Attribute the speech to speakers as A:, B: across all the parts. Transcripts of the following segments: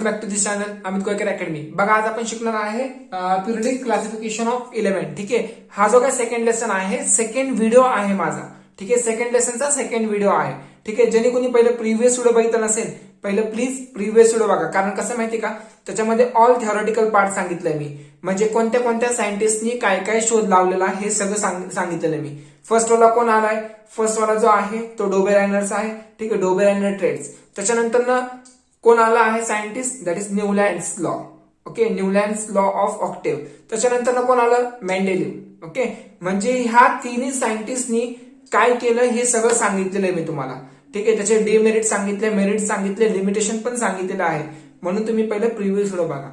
A: Welcome back to this channel Amit Koyakar academy. बघा आज आपण शिकणार आहे पिरियडिक क्लासिफिकेशन ऑफ एलिमेंट। ठीक आहे, हा जो काय सेकंड लेसन आहे, सेकंड व्हिडिओ आहे माझा। ठीक आहे, सेकंड लेसनचा सेकंड व्हिडिओ आहे। ठीक आहे, ज्यांनी कोणी पहिलं प्रिव्हियस व्हिडिओ बघितला नसेल, पहिलं प्लीज प्रिव्हियस व्हिडिओ बघा। कारण कसं माहिती का, त्याच्यामध्ये ऑल थ्योरेटिकल पार्ट सांगितलंय मी, म्हणजे कोणत्या कोणत्या सायंटिस्टनी काय काय शोध लावलेला हे सगळं सांगितलेलं मी। फर्स्ट वाला कोण आलाय, फर्स्ट वाला जो आहे तो डोबेरायनर्स आहे। ठीक आहे, डोबेरायनर ट्रेड्स। त्याच्यानंतर ना कोण आला आहे scientist, that is Newlands law. Okay, Newlands law of octave. त्याच्यानंतर कोण आलं, मेंडेलिव्ह। ओके, म्हणजे ह्या तिन्ही सायंटिस्टनी काय केलं हे सगळं सांगितलेलं आहे मी तुम्हाला। ठीक आहे, त्याचे डिमेरिट सांगितले, मेरिट सांगितले, लिमिटेशन पण सांगितलेलं आहे। म्हणून तुम्ही पहिले प्रिव्हियस व्हिडिओ बघा।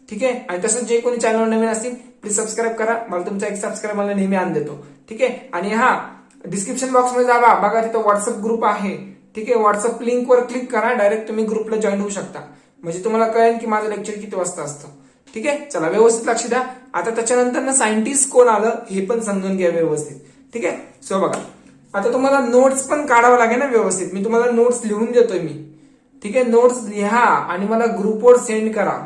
A: ठीक आहे, आणि तसंच जे कोणी चॅनलवर नवीन असतील प्लीज सबस्क्राईब करा। मला तुमचा एक सबस्क्राईब मला नेहमी आनंद देतो। ठीक आहे, आणि हा डिस्क्रिप्शन बॉक्स मध्ये जावा, बघा तिथं व्हॉट्सअप ग्रुप आहे। ठीक आहे, व्हॉट्सअप लिंक वर क्लिक करा, डायरेक्ट तुम्ही ग्रुपला जॉईन होऊ शकता। म्हणजे तुम्हाला कळेल की माझं लेक्चर किती वाजता असतं। ठीक आहे, चला व्यवस्थित लक्ष द्या। आता त्याच्यानंतर ना सायंटिस्ट कोण आलं हे पण समजून घ्या व्यवस्थित। ठीक आहे, सो बघा आता तुम्हाला नोट्स पण काढावं लागेल ना व्यवस्थित। मी तुम्हाला नोट्स लिहून देतोय मी। ठीक आहे, नोट्स लिहा आणि मला ग्रुपवर सेंड करा।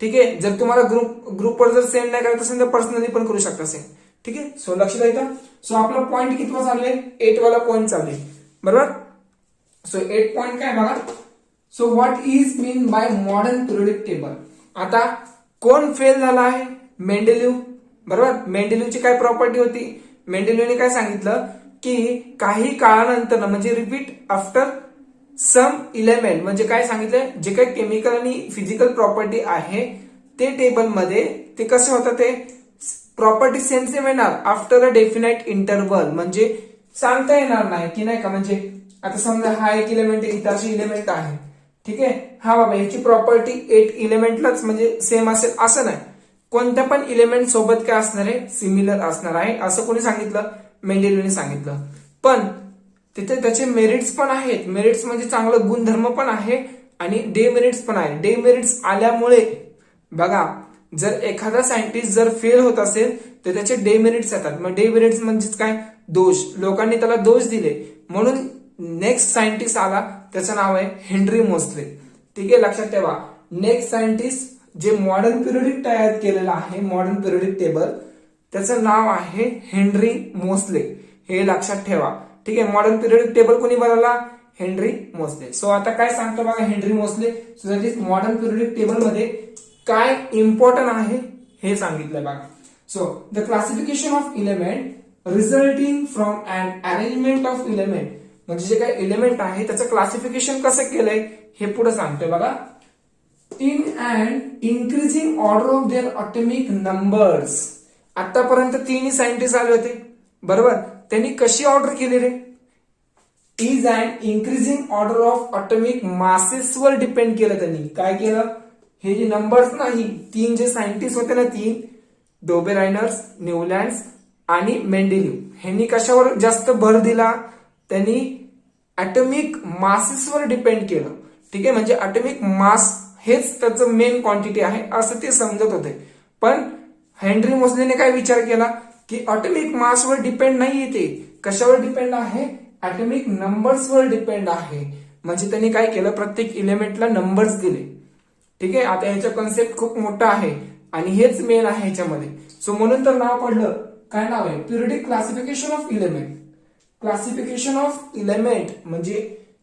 A: ठीक आहे, जर तुम्हाला ग्रुपवर जर सेंड नाही करायचं असेल तर पर्सनली पण करू शकता सेंड। ठीक आहे, सो लक्ष द्या। सो आपला पॉईंट किती चालू आहे, 8 वाला पॉईंट चालू आहे, बरोबर। सो 8 पॉइंट काय बघा, so what is mean by modern periodic table. आता कोण फेल झाला आहे, मेंडेलिव्ह, बरोबर। मेंडेलिव्हची काय प्रॉपर्टी होती, मेंडेलिव्हने काय सांगितलं की काही काळानंतर म्हणजे रिपीट आफ्टर सम इलेमेंट, म्हणजे काय सांगितलं, जे काही केमिकल आणि फिजिकल प्रॉपर्टी आहे ते टेबलमध्ये ते कसं होतं, ते प्रॉपर्टी सेम सेम येणार आफ्टर अ डेफिनाइट इंटरव्हल। म्हणजे सांगता येणार नाही की नाही का, म्हणजे आता समजा हा एक इलेमेंट आहे, इतर इलेमेंट आहे। ठीक आहे, हा बाबा ह्याची प्रॉपर्टी 8 इलेमेंटलाच म्हणजे सेम असेल असं नाही, कोणत्या पण इलेमेंट सोबत काय असणार आहे, सिमिलर असणार आहे, असं कोणी सांगितलं, मेंडेलिव्हने सांगितलं। पण तिथे त्याचे मेरिट्स पण आहेत, मेरिट्स म्हणजे चांगलं गुणधर्म पण आहे आणि डेमेरिट्स पण आहे। डेमेरिट्स आल्यामुळे बघा, जर एखादा सायंटिस्ट जर फेल होत असेल तर त्याचे डेमेरिट्स येतात। मग डेमेरिट्स म्हणजेच काय, दोष, लोकांनी त्याला दोष दिले। म्हणून नेक्स्ट सायंटिस्ट आला, त्याचं नाव आहे हेनरी मोसले। ठीक आहे, लक्षात ठेवा, नेक्स्ट सायंटिस्ट जे मॉडर्न पिरियडिक तयार केलेलं आहे, मॉडर्न पिरियडिक टेबल, त्याचं नाव आहे हेनरी मोसले, हे लक्षात ठेवा। ठीक आहे, मॉडर्न पिरियडिक टेबल कोणी बनवला, हेनरी मोसले। सो आता काय सांगतो बघा Henry Moseley, so that is modern periodic table मध्ये काय इम्पॉर्टंट आहे हे सांगितलंय बघा। So the classification of element resulting from an arrangement of element, म्हणजे जे काही एलिमेंट आहे त्याचं क्लासिफिकेशन कसं केलंय हे पुढे सांगतोय बघा। In and increasing order of their atomic numbers. आतापर्यंत तिन्ही सायंटिस्ट आले होते, बरोबर। त्यांनी कशी ऑर्डर केली रे, is and increasing order of atomic मासेसवर डिपेंड केलं। त्यांनी काय केलं, हे जे नंबर्स नाही, तीन जे सायंटिस्ट होते ना, तीन, डोबेरायनर्स, न्यूलँड्स आणि मेंडेलिव्ह, ह्यांनी कशावर जास्त भर दिला, त्यांनी ॲटॉमिक मासेसवर डिपेंड केलं। ठीक आहे, म्हणजे ॲटॉमिक मास हेच त्याचं मेन क्वांटिटी आहे असं ते समजत होते। पण हेनरी मोसलेने काय विचार केला की ॲटॉमिक मासवर डिपेंड नाही येते, कशावर डिपेंड आहे, ॲटॉमिक नंबर्सवर डिपेंड आहे। म्हणजे त्यांनी काय केलं, प्रत्येक इलेमेंटला नंबर्स दिले। ठीक आहे, आता ह्याचा कन्सेप्ट खूप मोठा आहे आणि हेच मेन आहे ह्याच्यामध्ये। सो म्हणून तर नाव पडलं, काय नाव आहे, periodic classification of element. Classification of element म्हणजे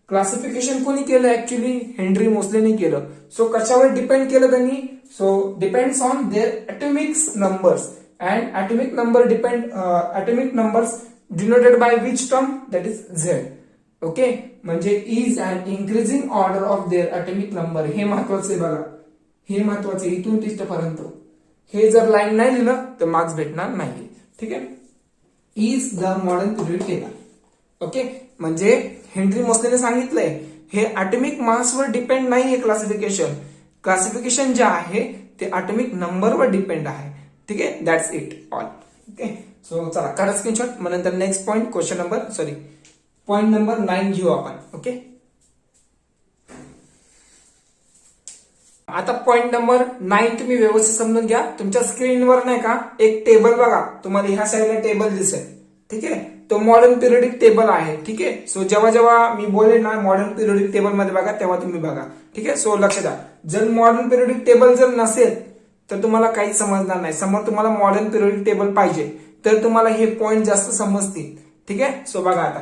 A: क्लासिफिकेशन कोणी केलं, ऍक्च्युली हेनरी मोसलेने केलं। सो कशावर डिपेंड केलं त्यांनी, so depends on their atomic numbers and atomic number depend, atomic numbers denoted by which term, that is Z. Okay, म्हणजे is and increasing order of their atomic number, हे महत्वाचं आहे बघा, हे महत्वाचं आहे इथून तिथपर्यंत। हे जर लाईन नाही लिहिलं तर मार्क्स भेटणार नाही। ठीक आहे, is the modern period table. Okay, म्हणजे हेनरी मोसलेने सांगितलंय हे ॲटॉमिक मासवर डिपेंड नाहीये क्लासिफिकेशन, क्लासिफिकेशन जे आहे ते ॲटॉमिक नंबरवर डिपेंड आहे। ठीक आहे, that's it all. Okay, so चला करा स्क्रीनशॉट, मग नंतर next point, question number point number 9 घेऊ आपण। ओके, आता पॉईंट नंबर 9 तुम्ही व्यवस्थित समजून घ्या। तुमच्या स्क्रीनवर नाही का एक टेबल बघा, तुम्हाला ह्या साईडला टेबल दिसेल। ठीक आहे, तो मॉडर्न पिरियडिक टेबल आहे। ठीक आहे, सो जेव्हा जेव्हा मी बोलेन ना मॉडर्न पिरियडिक टेबल मध्ये बघा, तेव्हा तुम्ही बघा। ठीक आहे, सो लक्ष द्या, जर मॉडर्न पिरियोडिक टेबल जर नसेल तर तुम्हाला काहीच समजणार नाही. समोर तुम्हाला मॉडर्न पिरियोडिक टेबल पाहिजे तर तुम्हाला हे पॉइंट जास्त समजतील. ठीक आहे. सो बघा आता,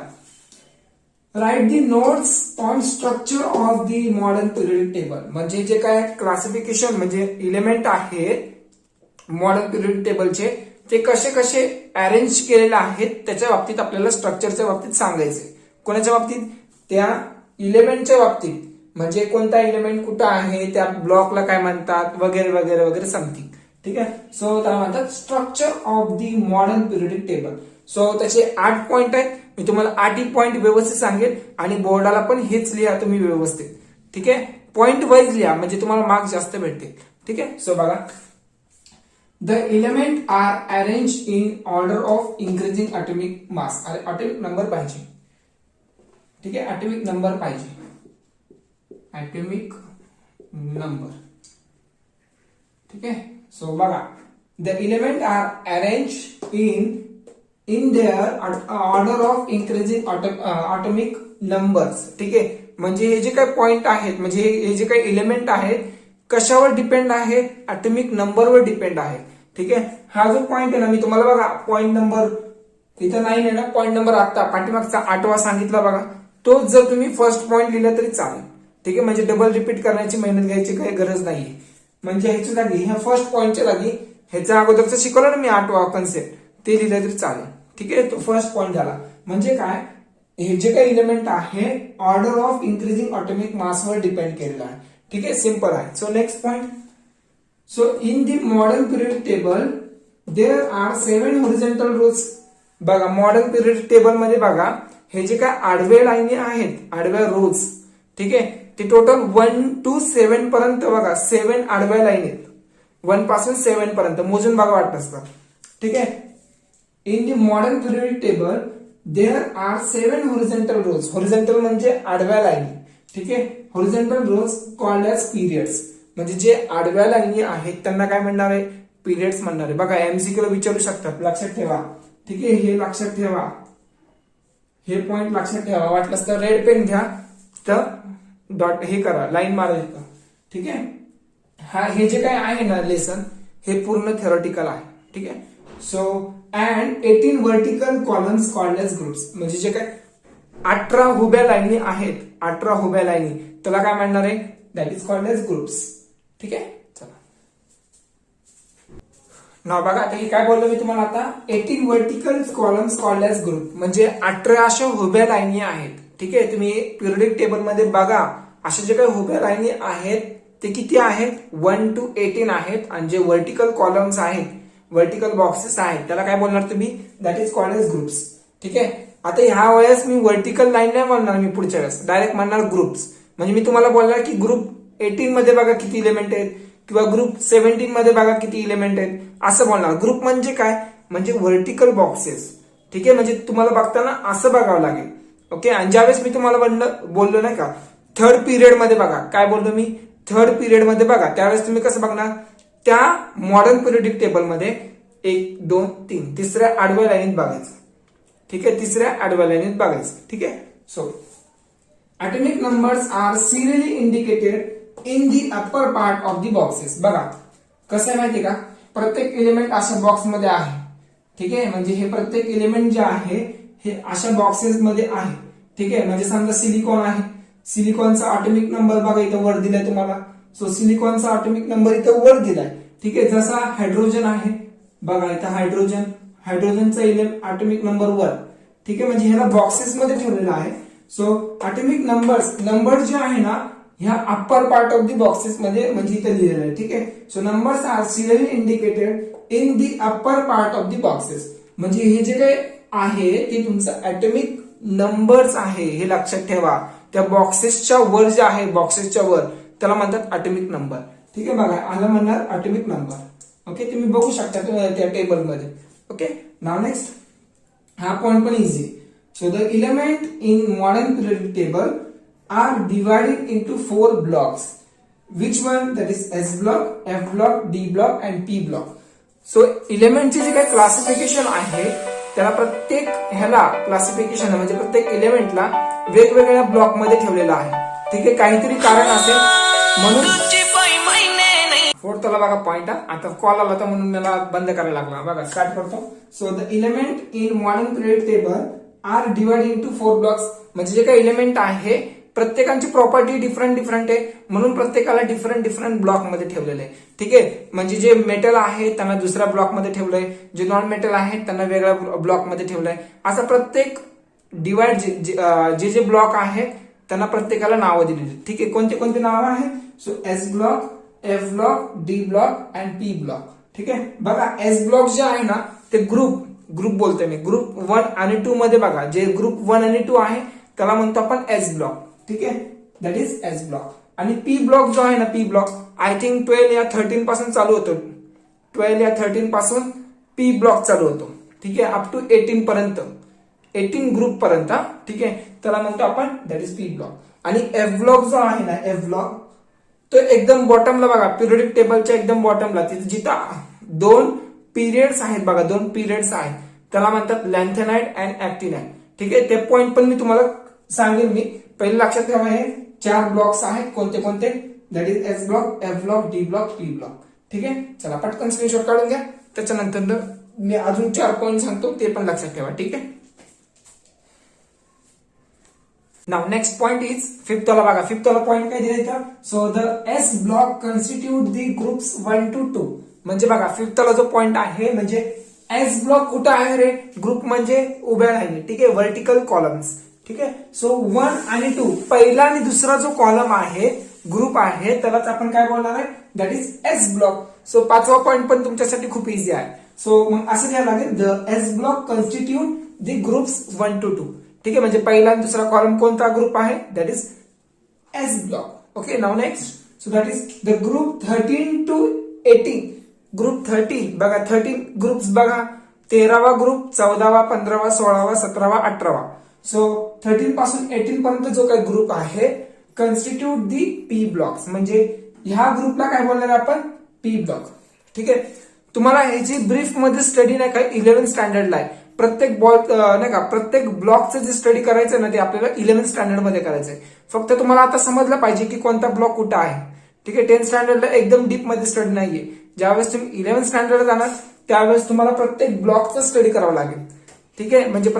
A: write the notes on structure of the modern periodic table. म्हणजे जे काय क्लासिफिकेशन म्हणजे इलेमेंट आहेत मॉडर्न पिरियोडिक टेबलचे ते कसे कसे अरेंज केलेले आहेत त्याच्या बाबतीत आपल्याला स्ट्रक्चरच्या बाबतीत सांगायचे. कोणाच्या बाबतीत? त्या इलेमेंटच्या बाबतीत. म्हणजे कोणता इलेमेंट कुठं आहे, त्या ब्लॉकला काय म्हणतात वगैरे वगैरे वगैरे समथिंग. ठीक आहे. सो त्याला म्हणतात structure of the modern periodic table. So त्याचे 8 पॉइंट आहेत. मी तुम्हाला 8 पॉइंट व्यवस्थित सांगेल आणि बोर्डाला पण हेच लिहा तुम्ही व्यवस्थित. ठीक आहे. पॉइंट वाईज लिहा म्हणजे तुम्हाला मार्क्स जास्त भेटतील. ठीक आहे. सो बघा, the element are arrange in order of increasing atomic mass. Atomic number पाहिजे. ठीक आहे. ॲटॉमिक नंबर पाहिजे. Atomic number. ठीक आहे. सो बघा, the element are arrange in their order of increasing atomic numbers. ठीक आहे. म्हणजे हे जे काही पॉइंट आहेत म्हणजे हे जे काही एलिमेंट आहेत कशावर डिपेंड आहेत? ॲटॉमिक नंबरवर डिपेंड आहे. ठीक आहे. हा जो पॉइंट आहे ना, मी तुम्हाला बघा पॉइंट नंबर इथं 9 आहे ना, पॉइंट नंबर आता पाठीमागचा 8वा सांगितला बघा, तो जर तुम्ही फर्स्ट पॉइंट लिहिला तरी चालेल. ठीक आहे. म्हणजे डबल रिपीट करण्याची मेहनत घ्यायची काही गरज नाहीये. म्हणजे ह्याच्या जागी ह्या फर्स्ट पॉइंटच्या जागी ह्याच्या अगोदरचं शिकवलं ना मी 8वा कन्सेप्ट ते लिहिलं तरी चालेल. ठीक आहे. तो फर्स्ट पॉइंट झाला. म्हणजे काय, हे जे काही इलेमेंट आहे ऑर्डर ऑफ इन्क्रीजिंग ऑटोमिक मासवर डिपेंड केलेला आहे. ठीक आहे. सिंपल आहे. So next point. So in the modern period table there are 7 horizontal rows. बघा मॉडर्न पिरियड टेबल मध्ये बघा हे जे काय आडव्या लाईनी आहेत, आडव्या रोज, ठीक आहे, ते टोटल 1 to 7 पर्यंत बघा 7 आडव्या लाईन आहेत. 1 पासून 7 पर्यंत मोजून बघा वाटत असतं. ठीक आहे. In the modern period table there are 7 horizontal rows. Horizontal म्हणजे आडव्या लाईनी. ठीक आहे. Horizontal rows called as periods. म्हणजे जे आडव्या लाईनी आहेत त्यांना काय म्हणणार आहे? पिरियड्स म्हणणार आहे. बघा एमसीक्यू ला विचारू शकतात, लक्षात ठेवा. ठीक आहे. हे लक्षात ठेवा, हे पॉइंट लक्षात ठेवा. वाटलंच तर रेड पेन घ्या तर डॉट हे करा, लाईन मारा इथं. ठीक आहे. हे जे काय आहे ना लेसन हे पूर्ण थेरॉटिकल आहे. ठीक आहे. So and 18 vertical columns called as groups. म्हणजे जे काय 18 उभ्या लाईनी आहेत, 18 उभ्या लाईनी त्याला काय म्हणणार आहे? That is called as groups. ठीक आहे. चला ना बघा आता हे काय बोललो मी तुम्हाला आता, 18 vertical columns called as group. म्हणजे 18 अशा उभ्या लाईनी आहेत. ठीक आहे. तुम्ही पिरियडिक टेबल मध्ये बघा अशा जे काही उभ्या लाईनी आहेत ते किती आहेत? 1 to 18 आहेत. आणि जे व्हर्टिकल कॉलम्स आहेत, व्हर्टिकल बॉक्सेस आहेत त्याला काय बोलणार तुम्ही? That is called as groups. ठीक आहे. आता ह्या वेळेस मी व्हर्टिकल लाईन नाही बोलणार, मी पुढच्या वेळेस डायरेक्ट म्हणणार ग्रुप्स. म्हणजे मी तुम्हाला बोलणार की ग्रुप 18 मध्ये बघा किती इलेमेंट आहेत किंवा ग्रुप 17 मध्ये बघा किती इलेमेंट आहेत असं बोलणार. ग्रुप म्हणजे काय? म्हणजे व्हर्टिकल बॉक्सेस. ठीक आहे. म्हणजे तुम्हाला बघताना असं बघावं लागेल. ओके. आणि ज्यावेळेस मी तुम्हाला बोललो नाही का थर्ड पिरियड मध्ये बघा, काय बोललो मी? थर्ड पिरियड मध्ये बघा त्यावेळेस तुम्ही कसं बघणार? त्या मॉडर्न पिरियडिक टेबल मध्ये 1 2 3 तिसऱ्या आडव्या लाईनीत बघायचं. ठीक आहे. तिसऱ्या आडव्या लाईनीत बघायचं. ठीक आहे. So atomic numbers are serially indicated in the upper part of the boxes. बघा कसं आहे माहितीये का, प्रत्येक एलिमेंट अशा बॉक्स मध्ये आहे. ठीक आहे. म्हणजे हे प्रत्येक एलिमेंट जे आहे हे अशा बॉक्सेस मध्ये आहे. ठीक आहे. म्हणजे समजा सिलिकॉन आहे, सिलिकॉनचा ॲटॉमिक नंबर बघा इथं वर दिलाय तुम्हाला. सो सिलिकॉनचा ॲटॉमिक नंबर इथं वर दिलाय. ठीक आहे. जसा हायड्रोजन आहे बघा इथं हायड्रोजन, हायड्रोजनचा ॲटॉमिक नंबर 1. ठीक आहे. म्हणजे ह्याला बॉक्सेस मध्ये ठेवलेला आहे. सो ॲटॉमिक नंबर जे आहे ना ह्या upper part of the boxes मध्ये म्हणजे इथे लिहिलेलं आहे. ठीक आहे. So numbers are serially indicated in the upper part of the boxes. म्हणजे हे जे काही आहे ते तुमचं ॲटॉमिक नंबर्स आहे हे लक्षात ठेवा. त्या बॉक्सेसच्या वर जे आहे, बॉक्सेसच्या वर त्याला म्हणतात ॲटॉमिक नंबर. ठीक आहे. बघा आला म्हणणार ॲटॉमिक नंबर. ओके. तुम्ही बघू शकता त्या टेबल मध्ये. ओके. नाव नेक्स्ट, हा पॉइंट पण easy. So the element in modern periodic table are divided into 4 blocks. Which one? That is S block, F block, D block and P block. So एलिमेंटचे जे काही क्लासिफिकेशन आहे त्याला प्रत्येक ह्याला क्लासिफिकेशन म्हणजे प्रत्येक एलिमेंटला वेगवेगळ्या ब्लॉक मध्ये ठेवलेला आहे. ठीक आहे. काहीतरी कारण असेल म्हणून फोर्थला बघा पॉइंट. आता कॉल आला होता म्हणून मला बंद करायला लागला. बघा स्टार्ट करतो. So the element in modern period table are divided into 4 blocks. म्हणजे जे काही एलिमेंट आहे प्रत्येकाची प्रॉपर्टी डिफरंट आहे म्हणून प्रत्येकाला डिफरंट ब्लॉक मध्ये ठेवलेलं आहे. ठीक आहे. म्हणजे जे मेटल आहे त्यांना दुसऱ्या ब्लॉक मध्ये ठेवलंय, जे नॉन मेटल आहे त्यांना वेगळ्या ब्लॉक मध्ये ठेवलंय. असं प्रत्येक डिवाइड जे ब्लॉक आहेत त्यांना प्रत्येकाला नावं दिलेली. ठीक आहे. कोणते कोणते नाव आहे? So S block, F block, D block and P block. ठीक आहे. बघा एस ब्लॉक जे आहे ना ते ग्रुप बोलतोय मी. ग्रुप 1 आणि 2 मध्ये बघा जे ग्रुप 1 आणि 2 आहे त्याला म्हणतो आपण एस ब्लॉक. ठीक आहे. That is S block. आणि पी ब्लॉक जो आहे ना पी ब्लॉक आय थिंक 12 या 13 पासून चालू होतो. 12 या 13 पासून पी ब्लॉक चालू होतो. ठीक आहे. अप टू 18 पर्यंत 18 ग्रुप पर्यंत. ठीक आहे. त्याला म्हणतो आपण दॅट इज पी ब्लॉक. आणि एफ ब्लॉक जो आहे ना एफ ब्लॉक तो एकदम बॉटमला बघा पिरियडिक टेबलच्या एकदम बॉटमला जिथं 2 पिरियड्स आहेत बघा 2 पिरियड्स आहेत त्याला म्हणतात लॅन्थेनाइड अँड ऍक्टिनाइड. ठीक आहे. ते पॉइंट पण मी तुम्हाला सांगेन. मी पहिले लक्षात ठेवा हे 4 ब्लॉक्स आहेत कोणते कोणते. That is S block, F block, D block, P block. ठीक आहे. चला पटकन स्क्रीनशॉट काढून घ्या. त्याच्यानंतर मी अजून 4 पॉईंट सांगतो ते पण लक्षात ठेवा. ठीक आहे. नाउ नेक्स्ट पॉइंट इज फिफ्थला बघा. फिफ्थला पॉइंट काय दिले तर so the S block constitute the groups 1 to 2. म्हणजे बघा फिफ्थला जो पॉइंट आहे म्हणजे एस ब्लॉक कुठं आहे रे? ग्रुप म्हणजे उभ्या लाईनी. ठीक आहे. Vertical columns. ठीक आहे. सो 1 आणि 2 पहिला आणि दुसरा जो कॉलम आहे ग्रुप आहे त्यालाच आपण काय बोलणार आहे? That is S block. So 5वा पॉइंट पण तुमच्यासाठी खूप इझी आहे. सो मग असं घ्यायला लागेल the S block constitute the groups 1 to 2. ठीक आहे. म्हणजे पहिला आणि दुसरा कॉलम कोणता ग्रुप आहे? That is S block. Okay. Now next so that is the group 13 to 18. Group 30 बघा 13 ग्रुप्स बघा 13वा ग्रुप 14वा 15वा 16वा 17वा 18वा. सो 13 पासून 18 पर्यंत जो काही ग्रुप आहे कॉन्स्टिट्यूट दी पी ब्लॉक्स. म्हणजे ह्या ग्रुपला काय बोलणार आपण? P block. ठीक आहे. तुम्हाला ह्याची ब्रीफ मध्ये स्टडी नाही काय 11th स्टँडर्डला आहे. प्रत्येक नाही का प्रत्येक ब्लॉकचं जे स्टडी करायचं ना ते आपल्याला 11th स्टँडर्ड मध्ये करायचंय. फक्त तुम्हाला आता समजलं पाहिजे की कोणता ब्लॉक कुठं आहे. ठीक आहे. 10th स्टँडर्डला एकदम डीप मध्ये स्टडी नाहीये. ज्यावेळेस तुम्ही 11th स्टँडर्ड जाणार त्यावेळेस तुम्हाला प्रत्येक ब्लॉकचं स्टडी करावं लागेल. ठीक आहे. म्हणजे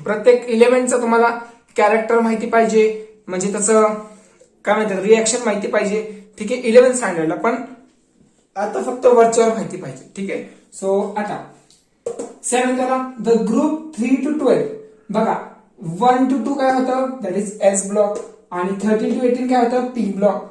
A: प्रत्येक इलेमेंटचं तुम्हाला कॅरेक्टर माहिती पाहिजे. म्हणजे त्याचं काय म्हणतात रिएक्शन माहिती पाहिजे. ठीक आहे. 11th स्टँडर्डला पण आता फक्त वरच्यावर माहिती पाहिजे. ठीक आहे. सो आता 7 करा द ग्रुप 3 to 12. बघा 1 to 2 काय होतं? That is S block. आणि 13 to 18 काय होतं? P block.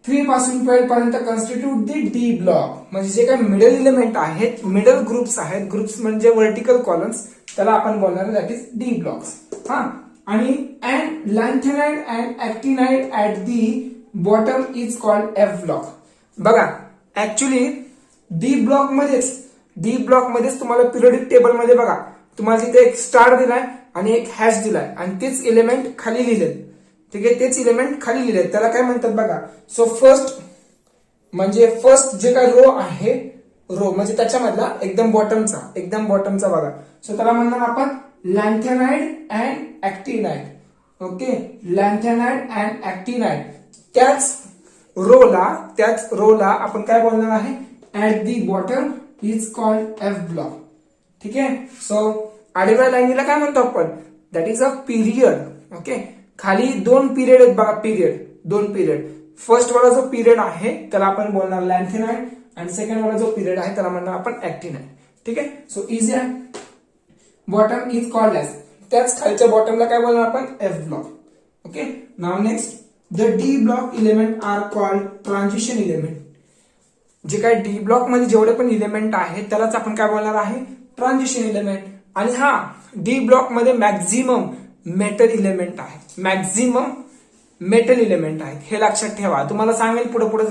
A: 3 पासून 12 पर्यंत कॉन्स्टिट्यूट दी डी ब्लॉक. म्हणजे जे काही मिडल इलेमेंट आहेत मिडल ग्रुप्स आहेत. ग्रुप्स म्हणजे व्हर्टिकल कॉलम्स त्याला आपण बोलणार दॅट इज डी ब्लॉक्स. हा. आणि and lanthanide and actinide at the bottom is called F block. बघा ऍक्च्युली डी ब्लॉक मध्येच तुम्हाला पिरियडिक टेबल मध्ये बघा तुम्हाला तिथे एक स्टार दिलाय आणि एक हॅश दिलाय आणि तेच इलेमेंट खाली लिहिले. ठीक आहे. तेच इलेमेंट खाली लिहिले त्याला काय म्हणतात बघा. सो फर्स्ट जे काय रो आहे रो म्हणजे त्याच्यामधला एकदम बॉटमचा बघा. सो त्याला म्हणणार आपण लॅन्थेनाइड अँड ऍक्टिनाइड. ओके. लॅन्थेनाइड अँड ऍक्टिनाइड. त्याच रोला आपण काय बोलणार आहे? At the bottom is called F block. ठीक आहे. सो आडव्या लाईनीला काय म्हणतो आपण? That is a period. Okay. खाली 2 पिरियड आहेत बघा. दोन पिरियड. फर्स्ट वाला जो पिरियड आहे त्याला आपण बोलणार लॅन्थेनाइड आणि सेकंड वाला जो पिरियड आहे त्याला म्हणणार आपण ऍक्टिनाइड. ठीक आहे. सो इझी आहे. Bottom is called S. त्याच खालच्या बॉटमला काय बोलणार आपण? F block. Okay. Now next the D block element are called transition element. जे काय डी ब्लॉक मध्ये जेवढे पण इलेमेंट आहेत त्यालाच आपण काय बोलणार आहे? Transition element. आणि हा डी ब्लॉक मध्ये मॅक्झिमम मेटल इलेमेंट आहेत. हे लक्षात ठेवा. तुम्हाला सांगेल पुढे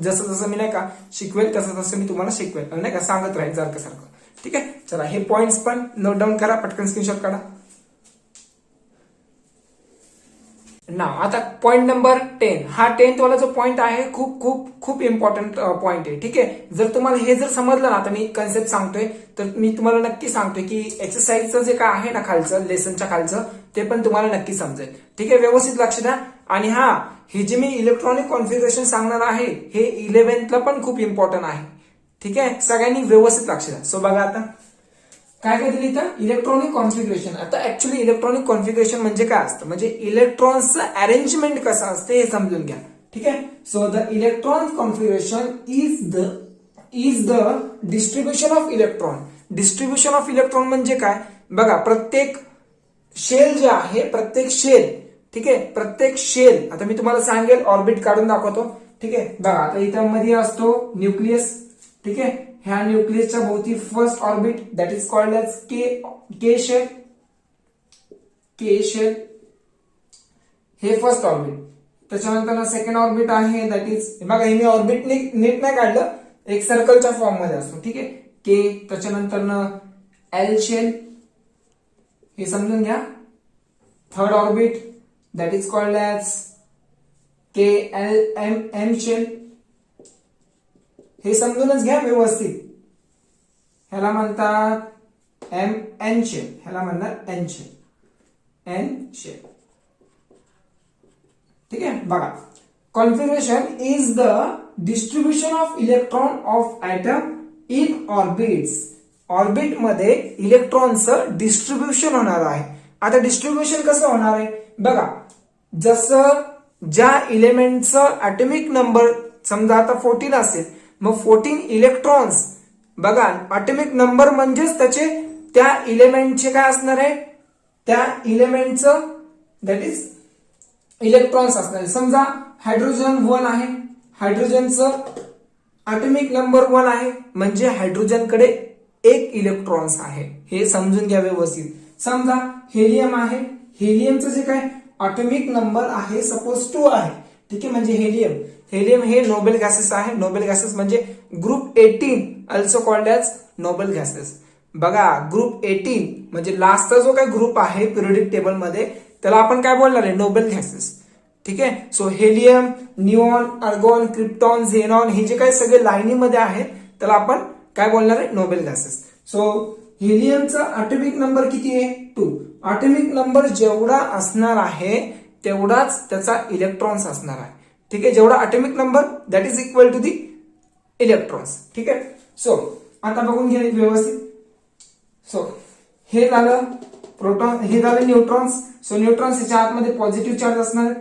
A: जसं मी नाही का शिकवेल तसं मी तुम्हाला शिकवेल नाही का सांगत राहील सारखं. ठीक आहे. चला हे पॉइंट्स पण नोट डाऊन करा. पटकन स्क्रीनशॉट काढा. ना आता पॉइंट नंबर 10. हा 10th वाला जो पॉइंट आहे खूप इम्पॉर्टंट पॉइंट आहे. ठीक आहे. जर तुम्हाला हे जर समजलं ना तर मी कन्सेप्ट सांगतोय तर मी तुम्हाला नक्की सांगतोय की एक्सरसाइजचं जे काय आहे ना खालचं लेसनच्या खालचं ते पण तुम्हाला नक्की समजेल. ठीक आहे. व्यवस्थित लक्ष द्या आणि हे जे मी इलेक्ट्रॉनिक कॉन्फिगरेशन सांगणार आहे हे 11th पण खूप इम्पॉर्टंट आहे. ठीक आहे, सगळ्यांनी व्यवस्थित लक्ष द्या. सो बघा आता काय काय दिली इथं, इलेक्ट्रॉनिक कॉन्फिगरेशन. आता ऍक्च्युली इलेक्ट्रॉनिक कॉन्फिगरेशन म्हणजे काय असतं, म्हणजे इलेक्ट्रॉन्सचं अरेंजमेंट कसं असते हे समजून घ्या. ठीक आहे, so the electron configuration is the distribution of electron. Distribution of electron म्हणजे काय बघा, प्रत्येक शेल जे आहे, प्रत्येक शेल, ठीक आहे, प्रत्येक शेल, आता मी तुम्हाला सांगेल ऑर्बिट काढून दाखवतो. ठीक आहे, बघा आता इथं मध्ये असतो न्यूक्लियस. ठीक आहे, ह्या न्यूक्लियसच्या भोवती first orbit that is called as K shell. K shell हे फर्स्ट ऑर्बिट. त्याच्यानंतर सेकंड ऑर्बिट आहे दॅट इज, बघा हे मी ऑर्बिट नीट नाही काढलं, एक सर्कलच्या फॉर्म मध्ये असतो. ठीक आहे, के. त्याच्यानंतर एल शेल हे समजून घ्या. Third orbit that is called as K L M shell हे समजूनच घ्या व्यवस्थित. ह्याला म्हणतात एम एन शेल, ह्याला म्हणतात एन शेल, एन शेल. ठीक आहे, बघा configuration is the distribution of electron of atom in orbits. Orbit मध्ये इलेक्ट्रॉनचं डिस्ट्रीब्युशन होणार आहे. आता डिस्ट्रीब्युशन कसं होणार आहे बघा, जसं ज्या इलेमेंटचं ऍटॉमिक नंबर समजा आता 14 असेल, मग 14 इलेक्ट्रॉन्स, बघा ऍटॉमिक नंबर म्हणजेच त्याचे त्या इलेमेंटचे काय असणार आहे, त्या इलेमेंटचं दॅट इज इलेक्ट्रॉन्स असणार आहे. समजा हायड्रोजन 1 आहे, हायड्रोजनचं ऍटॉमिक नंबर 1 आहे, म्हणजे हायड्रोजनकडे 1 इलेक्ट्रॉन्स आहे. हे समजून घ्या व्यवस्थित. समजा हेलियम आहे, हेलियमचं जे काय ऍटॉमिक नंबर आहे सपोज 2 आहे. ठीक आहे, म्हणजे हेलियम हे नोबेल गॅसेस आहे. नोबेल गॅसेस म्हणजे group 18 also called as noble gases. बघा ग्रुप 18 म्हणजे लास्टचा जो काय ग्रुप आहे पिरियडिक टेबल मध्ये त्याला आपण काय बोलणार आहे, नोबेल गॅसेस. ठीक आहे, so helium, neon, argon, krypton, xenon हे जे काही सगळे लाईनीमध्ये आहेत त्याला आपण काय बोलणार आहे, नोबेल गॅसेस. सो हेलियमचा ऍटॉमिक नंबर किती आहे, 2. ऍटॉमिक नंबर जेवढा असणार आहे तेवढाच त्याचा इलेक्ट्रॉन्स असणार आहे. ठीक आहे, जेवढा atomic number that is equal to the electrons. ठीक आहे, सो आता बघून घ्या व्यवस्थित. सो हे झालं प्रोटॉन, हे झालं न्यूट्रॉन्स. सो न्यूट्रॉन्स याच्या आतमध्ये पॉझिटिव्ह चार्ज असणार.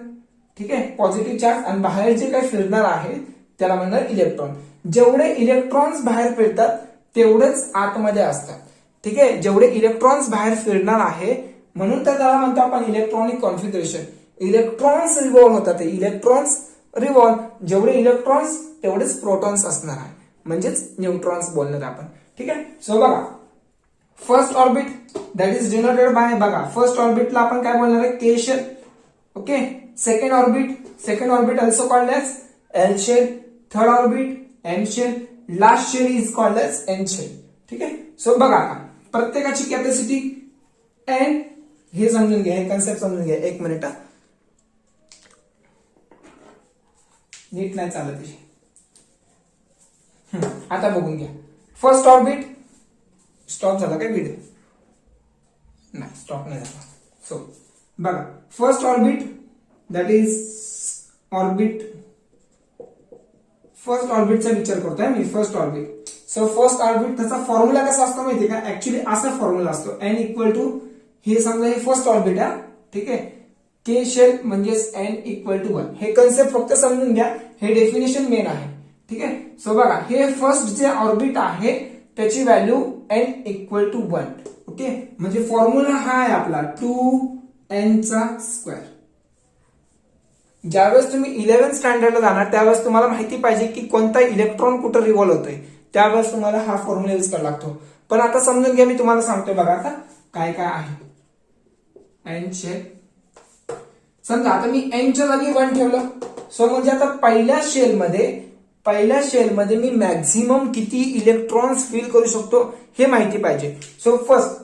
A: ठीक आहे, पॉझिटिव्ह चार्ज, आणि बाहेर जे काही फिरणार आहे त्याला म्हणणार इलेक्ट्रॉन. जेवढे इलेक्ट्रॉन्स बाहेर फिरतात तेवढेच आतमध्ये असतात. ठीक आहे, जेवढे इलेक्ट्रॉन्स बाहेर फिरणार आहे म्हणून तर त्याला म्हणतो आपण इलेक्ट्रॉनिक कॉन्फिगरेशन. इलेक्ट्रॉन्स रिव्हॉल्व होतात, इलेक्ट्रॉन्स रिव्हॉल्व, जेवढे इलेक्ट्रॉन्स तेवढेच प्रोटॉन्स असणार आहे, म्हणजेच न्यूट्रॉन्स बोलणार आपण. ठीक आहे, सो बघा first orbit that is denoted by, बघा फर्स्ट ऑर्बिटला आपण काय बोलणार आहे, K shell. Okay, second orbit also called as L shell. Third orbit M shell. Last shell is called as N shell. ठीक आहे, सो बघा प्रत्येकाची कॅपॅसिटी एन, हे समजून घ्या, हे कन्सेप्ट समजून घ्या. एक मिनिट, नीट नाही चालत. आता बघून घ्या फर्स्ट ऑर्बिट. स्टॉप झाला काय व्हिडिओ, नाही स्टॉप नाही झाला. सो बघा first orbit that is orbit, first ऑर्बिटचा विचार करतोय मी. First orbit, so first orbit त्याचा फॉर्म्युला कसा असतो माहितीये का, ऍक्च्युली असा फॉर्म्युला असतो, एन इक्वल टू, हे समजा हे फर्स्ट ऑर्बिट आहे. ठीक आहे, के शेल म्हणजेच एन इक्वल टू 1. हे कन्सेप्ट फक्त समजून घ्या, हे डेफिनेशन मेन आहे. ठीक आहे, सो बघा हे फर्स्ट जे ऑर्बिट आहे त्याची value N equal to 1. Okay, म्हणजे फॉर्म्युला हा आहे आपला 2n चा स्क्वेअर. ज्यावेळेस तुम्ही 11th स्टँडर्डला जाणार त्यावेळेस तुम्हाला माहिती पाहिजे की कोणता इलेक्ट्रॉन कुठं रिव्हॉल्व होतोय, त्यावेळेस तुम्हाला हा फॉर्म्युला यूज करावा लागतो. पण आता समजून घ्या, मी तुम्हाला सांगतोय बघा आता काय काय आहे. एन शेल, समजा आता मी एनच्या जागी 1 ठेवलं, सो म्हणजे आता पहिल्या शेलमध्ये मी मॅक्झिमम किती इलेक्ट्रॉन्स फिल करू शकतो हे माहिती पाहिजे. सो फर्स्ट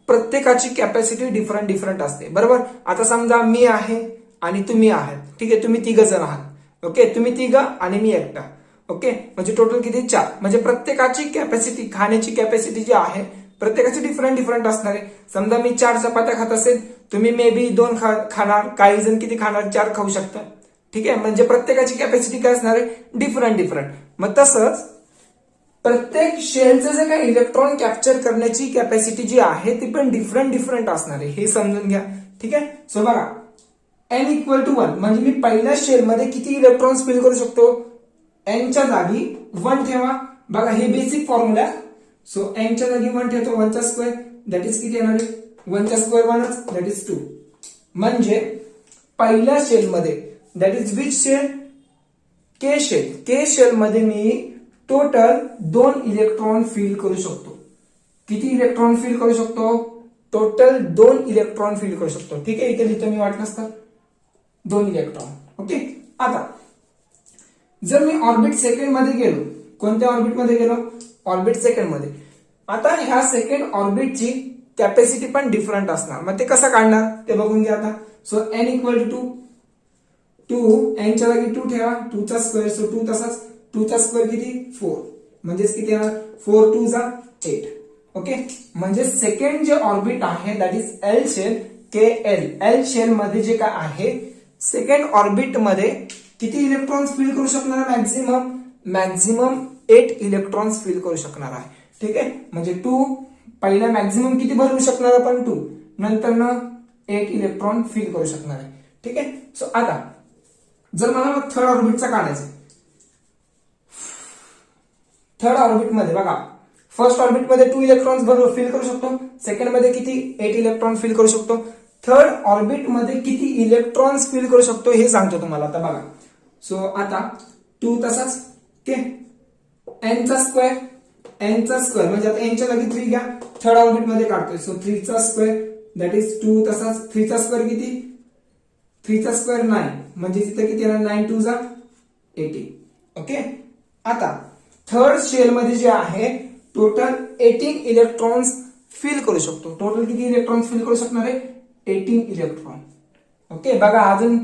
A: प्रत्येकाची कॅपॅसिटी डिफरंट असते, बरोबर. आता समजा मी आहे आणि तुम्ही आहात. ठीक आहे, तुम्ही 3 जण आहात. ओके, तुम्ही 3 आणि मी एकटा. ओके, म्हणजे टोटल किती 4. म्हणजे प्रत्येकाची कॅपॅसिटी, खाण्याची कॅपॅसिटी जी आहे प्रत्येकाची डिफरंट डिफरंट असणार आहे. समजा मी 4 चपात्या खात असेल, तुम्ही मे बी 2 खाणार, काही जण किती खाणार, 4 खाऊ शकता. ठीक आहे, म्हणजे प्रत्येकाची कॅपॅसिटी काय असणार आहे, डिफरंट डिफरंट. मग तसंच प्रत्येक शेलचं जे काही इलेक्ट्रॉन कॅप्चर करण्याची कॅपॅसिटी जी आहे ती पण डिफरंट डिफरंट असणार आहे, हे समजून घ्या. ठीक आहे, सो बघा n इक्वल टू 1 म्हणजे मी पहिल्या शेलमध्ये किती इलेक्ट्रॉन्स फिल करू शकतो, n च्या जागी 1 ठेवा. बघा हे बेसिक फॉर्म्युला. सो n च्या जागी 1 ठेवतो, 1 चा स्क्वेअर दॅट इज किती येणार आहे, 1 चा स्क्वेअर 1 दॅट इज 2. म्हणजे पहिल्या शेलमध्ये that is which shell, K shell. K shell मध्ये मी टोटल 2 इलेक्ट्रॉन फिल करू शकतो. किती इलेक्ट्रॉन फिल करू शकतो, टोटल 2 इलेक्ट्रॉन फिल करू शकतो. ठीक आहे, इथे लिहितो मी वाटलंच तर 2 इलेक्ट्रॉन. ओके, आता जर मी ऑर्बिट सेकंड मध्ये गेलो, कोणत्या ऑर्बिट मध्ये गेलो, ऑर्बिट सेकंड मध्ये. आता ह्या सेकंड ऑर्बिटची कॅपॅसिटी पण डिफरंट असणार. मग ते कसं काढणार ते बघून घ्या आता. So n equal to 2, n च्या जागी 2 ठेवा, 2 चा स्क्वेअर. सो 2 तसाच, 2 चा स्क्वेअर किती 4, म्हणजेच किती येणार 4 2 जा 8. ओके, म्हणजे सेकंड जे ऑर्बिट आहे that is L shell, K L shell मध्ये जे काय आहे सेकंड ऑर्बिट मध्ये किती इलेक्ट्रॉन्स फिल करू शकणार, मॅक्झिमम 8 इलेक्ट्रॉन्स फिल करू शकणार आहे. ठीक आहे, म्हणजे 2 पहिला मॅक्झिमम किती भरू शकणार आपण 2, नंतर ना 8 इलेक्ट्रॉन फिल करू शकणार आहे. ठीक आहे, सो आता जर मला थर्ड ऑर्बिटचा काढायचं, थर्ड ऑर्बिट मध्ये बघा फर्स्ट ऑर्बिट मध्ये 2 इलेक्ट्रॉन्स बरोबर फिल करू शकतो, सेकंड मध्ये किती 8 इलेक्ट्रॉन फिल करू शकतो, थर्ड ऑर्बिट मध्ये किती इलेक्ट्रॉन्स फिल करू शकतो हे सांगतो तुम्हाला. आता बघा, सो आता 2 तसाच, ओके, n चा स्क्वेअर म्हणजे आता n च्या जागी 3 घ्या, थर्ड ऑर्बिट मध्ये काढतोय. सो 3 चा स्क्वेअर दॅट इज 2 तसाच, 3 चा स्क्वेअर किती, 3 चा स्क्वेअर 9 म्हणजे तिथे किती येणार 9 2 जा 18. ओके, आता थर्ड शेल मध्ये जे आहे टोटल 18 इलेक्ट्रॉन्स फिल करू शकतो. टोटल किती इलेक्ट्रॉन्स फिल करू शकणार आहे, 18 इलेक्ट्रॉन. ओके, बघा अजून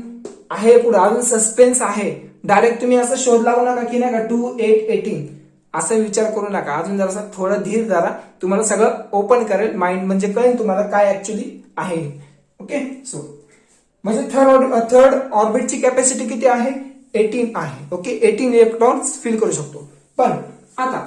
A: आहे पुढे, अजून सस्पेन्स आहे. डायरेक्ट तुम्ही असं शोध लावू नका की नाही का 2 8 18 असं विचार करू नका. अजून जरा थोडं धीर धरा, तुम्हाला सगळं ओपन करेल माइंड, म्हणजे कळेल तुम्हाला काय ऍक्च्युली आहे. ओके, सो म्हणजे थर्ड ऑर्बिटची कॅपॅसिटी किती आहे 18 आहे. ओके, 18 इलेक्ट्रॉन्स फिल करू शकतो. पण आता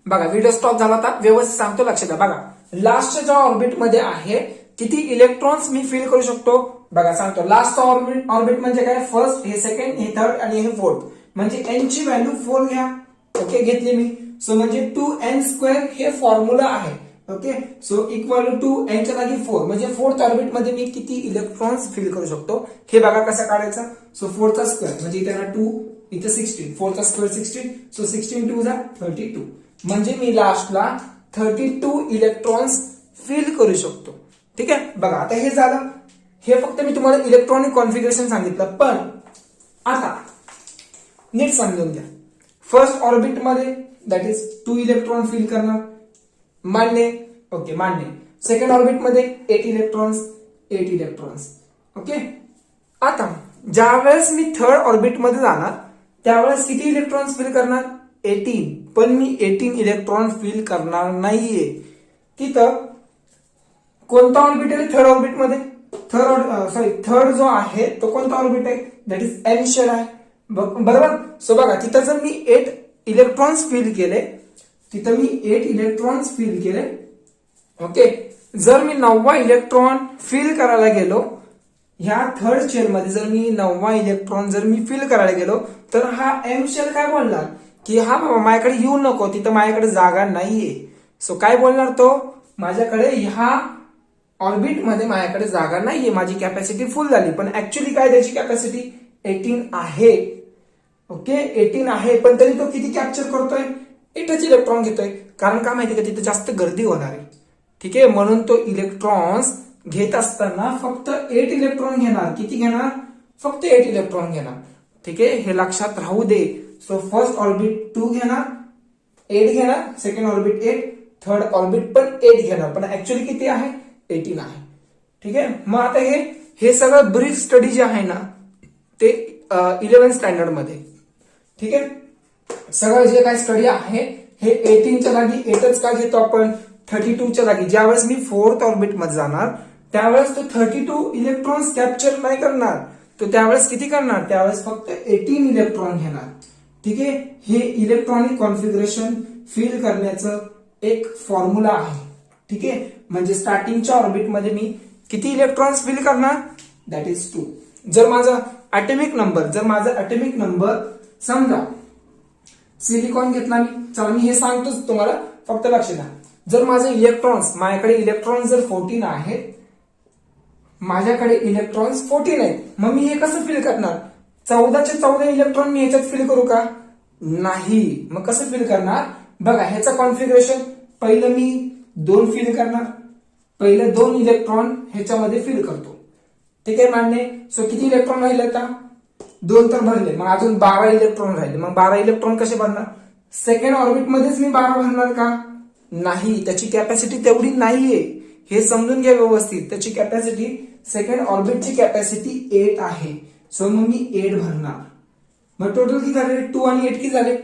A: बघा व्हिडिओ स्टॉप झाला, आता व्यवस्थित सांगतो, लक्ष द्या. बघा लास्टच्या ऑर्बिट मध्ये आहे किती इलेक्ट्रॉन्स मी फिल करू शकतो. बघा सांगतो, लास्ट ऑर्बिट म्हणजे काय, फर्स्ट, हे सेकंड, हे थर्ड आणि हे फोर्थ. म्हणजे n ची व्हॅल्यू 4 घ्या. ओके, घेतली मी. सो म्हणजे 2n स्क्वेअर हे फॉर्म्युला आहे. Okay, so equal to n च्या जागी 4 म्हणजे फोर्थ ऑर्बिट मध्ये मी किती इलेक्ट्रॉन्स फिल करू शकतो हे बघा कसं काढायचं. सो 4 चा स्क्वेअर म्हणजे इथे ना 2, इथे 16, 4 चा स्क्वेअर 16. सो 16 2 जा 32 म्हणजे मी लास्टला 32 इलेक्ट्रॉन्स फिल करू शकतो. ठीक आहे, बघा आता हे झालं, हे फक्त मी तुम्हाला इलेक्ट्रॉनिक कॉन्फिगरेशन सांगितलं. पण आता नीट समजून घ्या. फर्स्ट ऑर्बिट मध्ये दॅट इज 2 इलेक्ट्रॉन फिल करणार, मान्य. ओके, मान्य. सेकंड ऑर्बिट मध्ये 8 इलेक्ट्रॉन्स. ओके, आता ज्या वेळेस मी थर्ड ऑर्बिट मध्ये जाणार त्यावेळेस किती इलेक्ट्रॉन्स फिल करणार 18. पण मी 18 इलेक्ट्रॉन फिल करणार नाहीये. तिथं कोणता ऑर्बिट आहे थर्ड ऑर्बिट मध्ये, थर्ड जो आहे तो कोणता ऑर्बिट आहे, दॅट इज एल शेल आहे. बरोबर. सो बघा तिथं जर मी 8 इलेक्ट्रॉन्स फिल केले, ओके, जर मी 9वा इलेक्ट्रॉन फिल करायला गेलो ह्या थर्ड शेल मध्ये, जर मी 9वा इलेक्ट्रॉन जर मी फिल करायला गेलो तर हा एम शेल काय बोलणार की हा बाबा माझ्याकडे येऊ नको, तिथं माझ्याकडे जागा नाहीये. सो काय बोलणार तो, माझ्याकडे ह्या ऑर्बिट मध्ये माझ्याकडे जागा नाहीये, माझी कॅपॅसिटी फुल झाली. पण ऍक्च्युली काय त्याची कॅपॅसिटी 18 आहे. ओके, 18 आहे, पण तरी तो किती कॅप्चर करतोय 8च इलेक्ट्रॉन घेतोय. कारण का माहिती का, तिथे जास्त गर्दी होणार आहे. ठीक आहे, म्हणून तो इलेक्ट्रॉन्स घेत असताना फक्त 8 इलेक्ट्रॉन घेणार. किती घेणार, फक्त 8 इलेक्ट्रॉन घेणार. ठीक आहे, हे लक्षात राहू दे. सो फर्स्ट ऑर्बिट 2 घेणार, 8 घेणार, सेकंड ऑर्बिट 8, थर्ड ऑर्बिट पण 8 घेणार. पण ऍक्च्युअली किती आहे 18 आहे. ठीक आहे, मग आता हे सगळं ब्रीफ स्टडी जे आहे ना ते 11th स्टँडर्ड मध्ये. ठीक आहे, सगळं जे काही स्टडी आहे हे 18च्या जागी 8च का घेतो आपण? 32च्या जागी ज्यावेळेस मी 4th ऑर्बिट मध्ये जाणार त्यावेळेस तो 32 इलेक्ट्रॉन्स कॅप्चर नाही करणार, तो त्यावेळेस किती करणार? त्यावेळेस फक्त 18 इलेक्ट्रॉन घेणार. ठीक आहे, हे इलेक्ट्रॉनिक कॉन्फिगरेशन फिल करण्याचं एक फॉर्म्युला आहे. ठीक आहे, म्हणजे स्टार्टिंगच्या ऑर्बिटमध्ये मी किती इलेक्ट्रॉन्स फिल करणार? That is 2. जर माझा ॲटॉमिक नंबर समजा सिलिकॉन घेतला मी, चला मी हे सांगतोच तुम्हाला, फक्त लक्ष द्या. जर माझ्याकडे इलेक्ट्रॉन्स जर 14 आहेत, माझ्याकडे इलेक्ट्रॉन्स 14 आहेत, मग मी हे कसं फिल करणार? 14चे 14 इलेक्ट्रॉन मी ह्याच्यात फिल करू का? नाही. मग कसं फिल करणार? बघा ह्याचं कॉन्फिगरेशन, पहिलं मी 2 फिल करणार, पहिले 2 इलेक्ट्रॉन ह्याच्यामध्ये फिल करतो. ठीक आहे, मान्य? सो किती इलेक्ट्रॉन राहिले आता? 2 तर भरले, मग अजून 12 इलेक्ट्रॉन राहिले. मग 12 इलेक्ट्रॉन कसे भरणार? सेकंड ऑर्बिट मध्येच मी 12 भरणार का? नाही, त्याची कॅपॅसिटी तेवढी नाहीये. हे समजून घ्या व्यवस्थित. त्याची कॅपॅसिटी, सेकंड ऑर्बिटची कॅपॅसिटी 8 आहे. सो मग मी 8 भरणार. मग टोटल किती झाले? 2 आणि 8 किती झाले?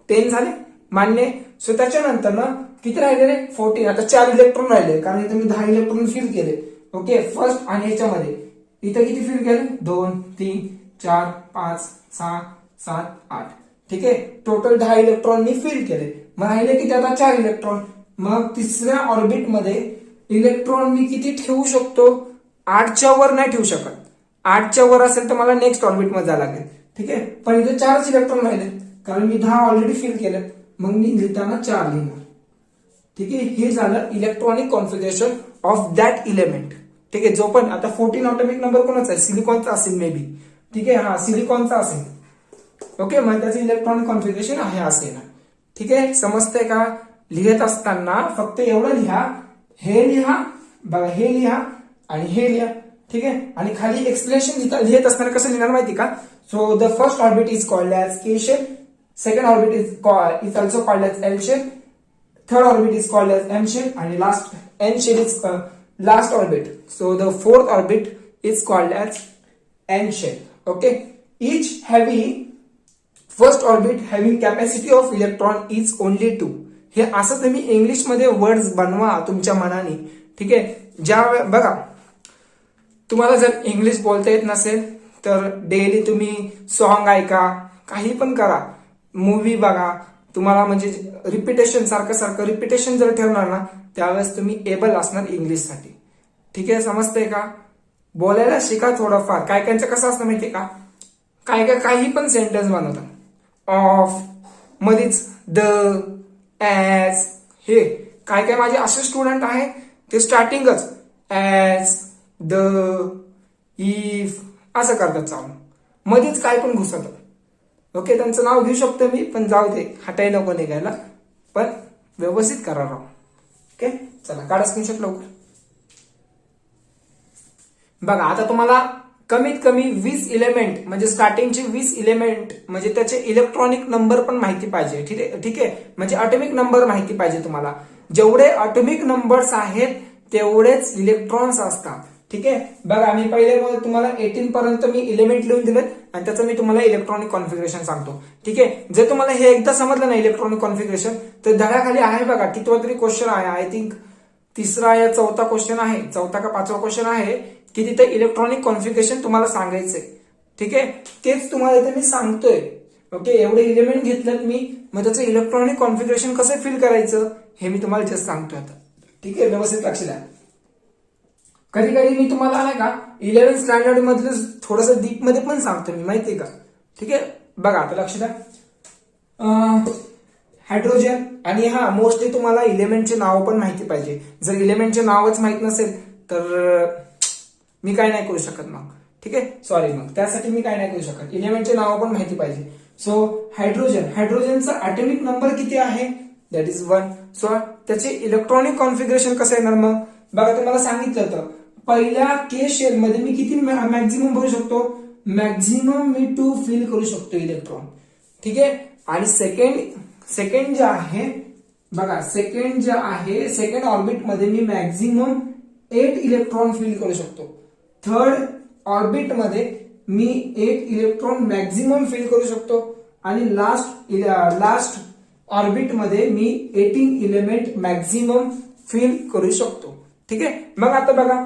A: 10 झाले. मान्य? सो त्याच्यानंतर ना किती राहिले रे? 14. आता 4 इलेक्ट्रॉन राहिले, कारण इथे मी 10 इलेक्ट्रॉन फिल केले. ओके, फर्स्ट आणि ह्याच्यामध्ये इथे किती फिल केले? 2, 3, 4, 5, 6, 7, 8. ठीक आहे, टोटल 10 इलेक्ट्रॉन मी फिल केले. मग राहिले किती आता? 4 इलेक्ट्रॉन. मग तिसऱ्या ऑर्बिट मध्ये इलेक्ट्रॉन मी किती ठेवू शकतो? 8च्या वर नाही ठेवू शकत. 8च्या वर असेल तर मला नेक्स्ट ऑर्बिट मध्ये जावं लागेल. ठीक आहे, पण इथे 4च इलेक्ट्रॉन राहिले, कारण मी 10 ऑलरेडी फिल केले. मग मी लिहिताना 4 लिहिणार. ठीक आहे, हे झालं electronic configuration of that element. ठीक आहे, जो पण आता 14 ऑटोमिक नंबर कोणाचा आहे? सिलिकॉनचा असेल मे बी. ठीक आहे, हा सिलिकॉनचा असेल. ओके, मग त्याचं इलेक्ट्रॉनिक कॉन्फिगरेशन आहे असेल. ठीक आहे, समजतंय का? लिहित असताना फक्त एवढं लिहा, हे लिहा, बघा हे लिहा आणि हे लिहा. ठीक आहे, आणि खाली एक्सप्लेनेशन लिहित असताना कसं लिहिणार माहिती का? So the first orbit is called as K shape, second orbit is also called as L shape, third orbit is called as M shape आणि last N shape is last orbit. So the fourth orbit is called as N shape. Okay, each first orbit having capacity of electron is only 2. हे असं तुम्ही English मध्ये words बनवा तुमच्या मनाने. ठीक आहे, बघा तुम्हाला जर इंग्लिश बोलता येत नसेल तर डेली तुम्ही सॉन्ग ऐका, काही पण करा, मूवी बघा, तुम्हाला म्हणजे रिपिटेशन सारखं रिपिटेशन जर ठेवणार ना त्यावेळेस तुम्ही एबल असणार इंग्लिशसाठी. ठीक आहे, समजतंय का? बोलायला शिका थोडंफार. काय कायचं कसं असतं माहितीये का? काही पण सेंटेन्स बनवतात ऑफ मध्येच द, ॲज, हे काय माझे असे स्टुडंट आहे ते स्टार्टिंगच ॲज, द, इफ असं करतात चालू, मध्येच काय पण घुसतात. ओके, त्यांचं नाव घेऊ शकतो मी, पण जाऊ दे, हटाय नको निघायला, पण व्यवस्थित करा राव. ओके, चला काढा स्क्रीनशॉट लवकर. बघा आता तुम्हाला कमीत कमी 20 इलेमेंट म्हणजे स्टार्टिंगचे 20 इलेमेंट म्हणजे त्याचे इलेक्ट्रॉनिक नंबर पण माहिती पाहिजे. ठीक आहे, म्हणजे अटॉमिक नंबर माहिती पाहिजे तुम्हाला. जेवढे अटॉमिक नंबर्स आहेत तेवढेच इलेक्ट्रॉन्स असतात. ठीक आहे, बघा मी पहिले तुम्हाला 18 पर्यंत मी इलेमेंट लिहून दिलेत आणि त्याचं मी तुम्हाला इलेक्ट्रॉनिक कॉन्फिगरेशन सांगतो. ठीक आहे, जर तुम्हाला हे एकदा समजलं ना इलेक्ट्रॉनिक कॉन्फिगरेशन, तर धड्याखाली आहे बघा कितवा तरी क्वेश्चन आहे, आय थिंक 3रा या 4था क्वेश्चन आहे, 4था का 5वा क्वेश्चन आहे की तिथे इलेक्ट्रॉनिक कॉन्फिगरेशन तुम्हाला सांगायचंय. ठीक आहे, तेच तुम्हाला इथे मी सांगतोय. ओके, एवढे इलेमेंट घेतलेत मी, मग त्याचं इलेक्ट्रॉनिक कॉन्फिगरेशन कसं फिल करायचं हे मी तुम्हाला जस्ट सांगतोय आता. ठीक आहे, व्यवस्थित लक्ष द्या. कधी कधी मी तुम्हाला नाही का 11th स्टँडर्ड मधलं थोडस डीप मध्ये पण सांगतो मी, माहितीये का? ठीक आहे, बघा आता लक्ष द्या. हायड्रोजन आणि हा मोस्टली तुम्हाला इलेमेंटचे नाव पण माहिती पाहिजे. जर इलेमेंटचे नावच माहित नसेल तर मी काय नाही करू शकत मग. ठीक आहे, सॉरी, मग त्यासाठी मी काय नाही करू शकत. इलेमेंटचे नाव पण माहिती पाहिजे. सो हायड्रोजनचा ॲटॉमिक नंबर किती आहे? That is 1. सो त्याचे इलेक्ट्रॉनिक कॉन्फिगरेशन कसं येणार? मग बघा तुम्हाला सांगितलं होतं पहिल्या के शेल मध्ये मी किती मॅक्झिमम भरू शकतो? मॅक्झिमम मी 2 फिल करू शकतो इलेक्ट्रॉन. ठीक आहे, आणि सेकंड जे आहे बघा, सेकंड ऑर्बिट मध्ये मी मॅक्झिमम 8 इलेक्ट्रॉन फिल करू शकतो. थर्ड ऑर्बिट मध्ये मी 8 इलेक्ट्रॉन मॅक्झिमम फिल करू शकतो आणि लास्ट ऑर्बिटमध्ये मी 18 इलेमेंट मॅक्झिमम फिल करू शकतो. ठीक आहे. मग आता बघा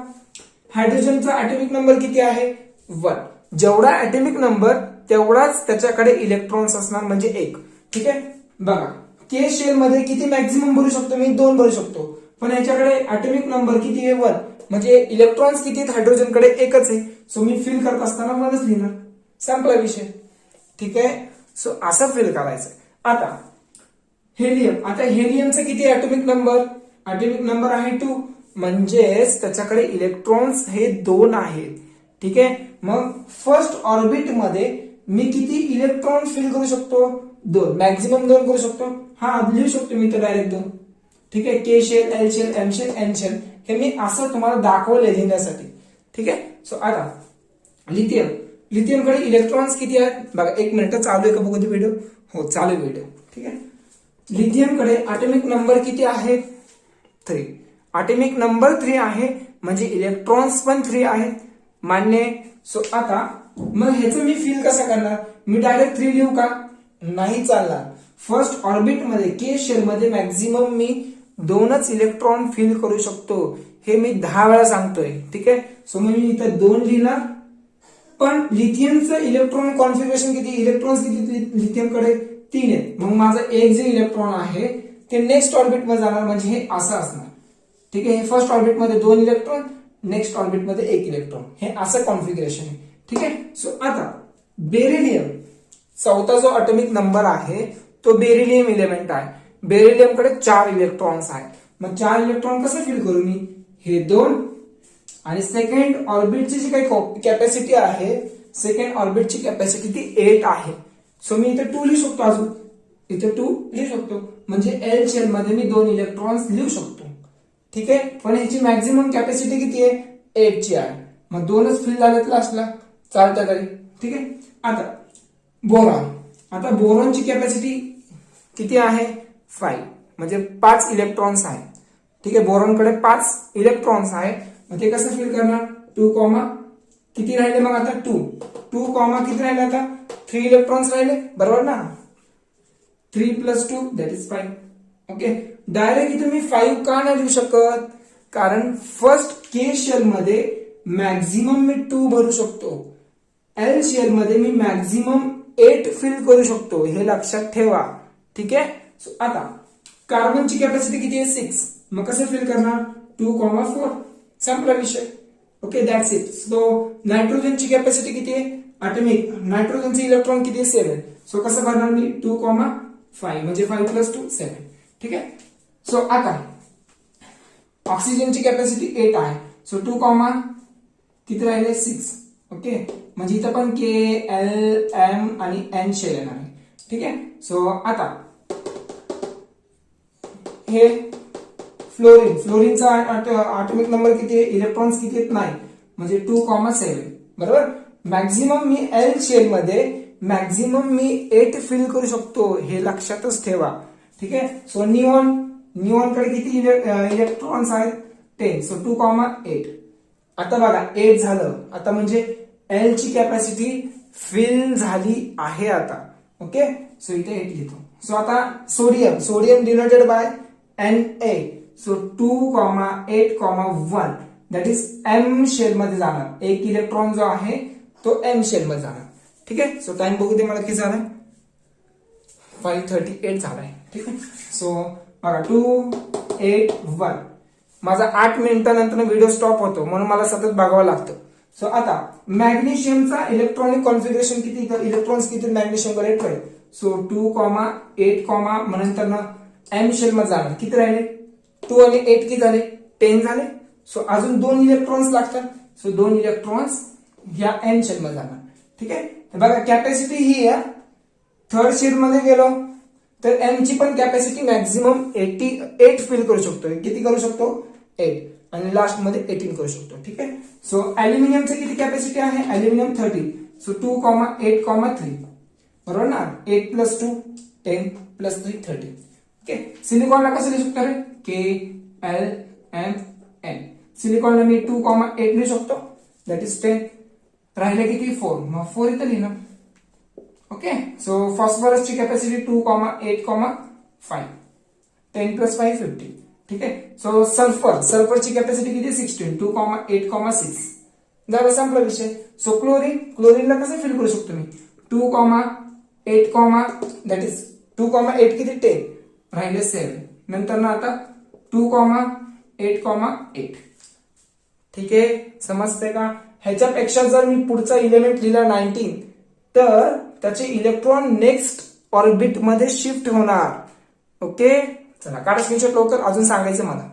A: हायड्रोजनचा ऍटॉमिक नंबर किती आहे 1. जेवढा ऍटॉमिक नंबर तेवढाच त्याच्याकडे इलेक्ट्रॉन्स असणार म्हणजे 1. ठीक आहे. बघा के शेल मध्ये किती मॅक्झिमम भरू शकतो मी 2 भरू शकतो, पण याच्याकडे ऍटॉमिक नंबर किती आहे 1 म्हणजे इलेक्ट्रॉन्स किती आहेत हायड्रोजनकडे एकच आहे. सो मी फिल करत असताना 1च लिहिणार. संपला विषय. ठीक आहे. सो असं फिल करायचं. आता हेलियम, आता हेलियमचं किती ऍटॉमिक नंबर, ऍटॉमिक नंबर आहे 2 म्हणजेच त्याच्याकडे इलेक्ट्रॉन्स हे 2 आहेत. ठीक आहे. मग फर्स्ट ऑर्बिट मध्ये मी किती इलेक्ट्रॉन फिल करू शकतो 2, मॅक्झिमम 2 करू शकतो. हा लिहू शकतो मी तर डायरेक्ट 2. ठीक आहे. K shell, L shell, M shell, N shell हे मी असं तुम्हाला दाखवलंय लिहिण्यासाठी. ठीक आहे. सो आता लिथियम, लिथियमकडे इलेक्ट्रॉन्स किती आहेत बघा. 1 मिनिट चालू आहे का बघू व्हिडिओ. हो चालू आहे व्हिडिओ. ठीक आहे. लिथियमकडे ऍटॉमिक नंबर किती आहे 3. ऍटॉमिक नंबर 3 आहे म्हणजे इलेक्ट्रॉन्स पण 3 आहेत. मान्य. सो आता मग ह्याचं मी फील कसं करणार, मी डायरेक्ट 3 लिहू का, नाही चालणार. फर्स्ट ऑर्बिट मध्ये के शेल मध्ये मॅक्झिमम मी 2च इलेक्ट्रॉन फील करू शकतो. हे मी 10 वेळा सांगतोय. ठीक आहे. सो मी इथं 2 लिहिणार. पण लिथियमचं इलेक्ट्रॉन कॉन्फिगरेशन किती, इलेक्ट्रॉन्स किती लिथियमकडे 3 आहेत. मग माझं एक जे इलेक्ट्रॉन आहे ते नेक्स्ट ऑर्बिट मध्ये जाणार म्हणजे हे असं असणार. ठीक आहे. हे फर्स्ट ऑर्बिट मध्ये 2 इलेक्ट्रॉन, नेक्स्ट ऑर्बिट मध्ये 1 इलेक्ट्रॉन, हे असं कॉन्फिगरेशन आहे. ठीक आहे. सो आता बेरिलियम, चौथा जो ऍटॉमिक नंबर आहे तो बेरिलियम इलेमेंट आहे. बेरिलियमकडे 4 इलेक्ट्रॉन्स आहेत. मग 4 इलेक्ट्रॉन कसं फिल करू मी, हे 2 आणि सेकंड ऑर्बिटची जी काही कॅपॅसिटी आहे, सेकंड ऑर्बिटची कॅपॅसिटी ती 8 आहे. सो मी इथे 2 लिहू शकतो, अजून इथे 2 लिहू शकतो म्हणजे एल शेल मध्ये मी 2 इलेक्ट्रॉन्स लिहू शकतो. ठीक आहे. पण ह्याची मॅक्झिमम कॅपॅसिटी किती आहे 8 ची आहे. मग 2च फिल झालेत लास्टला, चालतं तरी. ठीक आहे. आता बोरॉन, आता बोरॉनची कॅपॅसिटी किती आहे 5 म्हणजे 5 इलेक्ट्रॉन्स आहेत. ठीक आहे. बोरॉनकडे 5 इलेक्ट्रॉन्स आहेत. मग ते कसं फिल करणार 2, किती राहिले मग आता 2 किती राहिले आता 3 इलेक्ट्रॉन्स राहिले बरोबर ना. 3 + 2 दॅट इज 5. ओके. डायरेक्ट इथे मी 5 का नाही लिहू शकत, कारण फर्स्ट के शेल मध्ये मॅक्झिमम मी 2 भरू शकतो, एल शेल मध्ये मी मॅक्झिमम 8 फिल करू शकतो, हे लक्षात ठेवा. ठीक आहे. सो आता कार्बनची कॅपॅसिटी किती आहे 6. मग कसं फिल करणार 2, 4 संपला विषय. Okay that's it. सो नायट्रोजनची कॅपॅसिटी किती आहे ऍटॉमिक, नायट्रोजनचे इलेक्ट्रॉन किती आहे 7. सो कसं करणार मी 2, 5 म्हणजे 5 + 2 7. ठीक आहे. सो आता ऑक्सिजनची कॅपॅसिटी 8 आहे. सो 2, किती राहिले 6. ओके. म्हणजे इथं पण के, एल, एम आणि एन शेल येणार आहे. ठीक आहे. सो आता हे फ्लोरीन, फ्लोरीनचा ऍटॉमिक नंबर किती आहे, इलेक्ट्रॉन्स किती आहेत 9 म्हणजे 2, 7 बरोबर. मॅक्झिमम मी एल शेल मध्ये मॅक्झिमम मी 8 फिल करू शकतो, हे लक्षातच ठेवा. ठीक आहे. सो निऑनकडे किती इलेक्ट्रॉन्स आहेत 10. सो 2, 8. आता बघा 8 झालं. आता म्हणजे एल ची कॅपॅसिटी फिल झाली आहे आता. ओके. सो इथे 8 लिहितो. सो आता sodium, sodium denoted by Na. So 2, 8, 1 that is M shell मध्ये जाणार. 1 इलेक्ट्रॉन जो आहे तो एम शेल मध्ये जाणार. ठीक आहे. सो टाइम बघू दे मला किती झालाय 5:38 झालाय. ठीक आहे. सो बघा 2, 8, 1 माझा 8 मिनिटानंतर व्हिडिओ स्टॉप होतो म्हणून मला सतत बघावं लागतं. सो आता मॅग्नेशियमचा इलेक्ट्रॉनिक कॉन्फिगरेशन किती, इलेक्ट्रॉन्स किती मॅग्नेशियमकडे 12. सो 2, 8 नंतर ना एम शेल मध्ये जाणार. किती राहिले 2 आणि 8 किती झाले 10 झाले. सो अजून 2 इलेक्ट्रॉन्स लागतात. सो 2 इलेक्ट्रॉन्स या एन शेल मध्ये जाणार. ठीक आहे. बघा कॅपॅसिटी ही आहे. थर्ड शेल मध्ये गेलो तर एम ची पण कॅपॅसिटी मॅक्झिमम 88 फिल करू शकतो. किती करू शकतो 8 आणि लास्ट मध्ये 18 करू शकतो. ठीक आहे. सो अल्युमिनियमची किती कॅपॅसिटी आहे, अल्युमिनियम 30. सो 2, 8, 3 बरोबर ना. 8 + 2 10 + 3 30. ओके. सिलिकॉनला कसं लिहू शकतो रे के, एल, एम, एन. सिलिकॉनला मी 2, 8 लिहू शकतो दॅट इज 10. राहिले किती 4. मग 4 इथं लिहिणार. ओके. सो फॉस्फरसची कॅपॅसिटी 2, 8, 5, 10 + 5 15. ठीक आहे. सो सल्फरची कॅपॅसिटी किती 16, 2,8,6. झालं, संपला विषय. सो क्लोरीनला कसं फिल करू शकतो मी 2,8, दॅट इज 2,8 किती 10 राहिले 7. नंतर ना आता 2,8,8. ठीक आहे, समजते का? ह्याच्यापेक्षा जर मी पुढचा इलेमेंट लिहिला 19 तर त्याचे इलेक्ट्रॉन नेक्स्ट ऑर्बिट मध्ये शिफ्ट होणार. ओके, चला काढा स्क्रीनशॉट लवकर, अजून सांगायचं मला.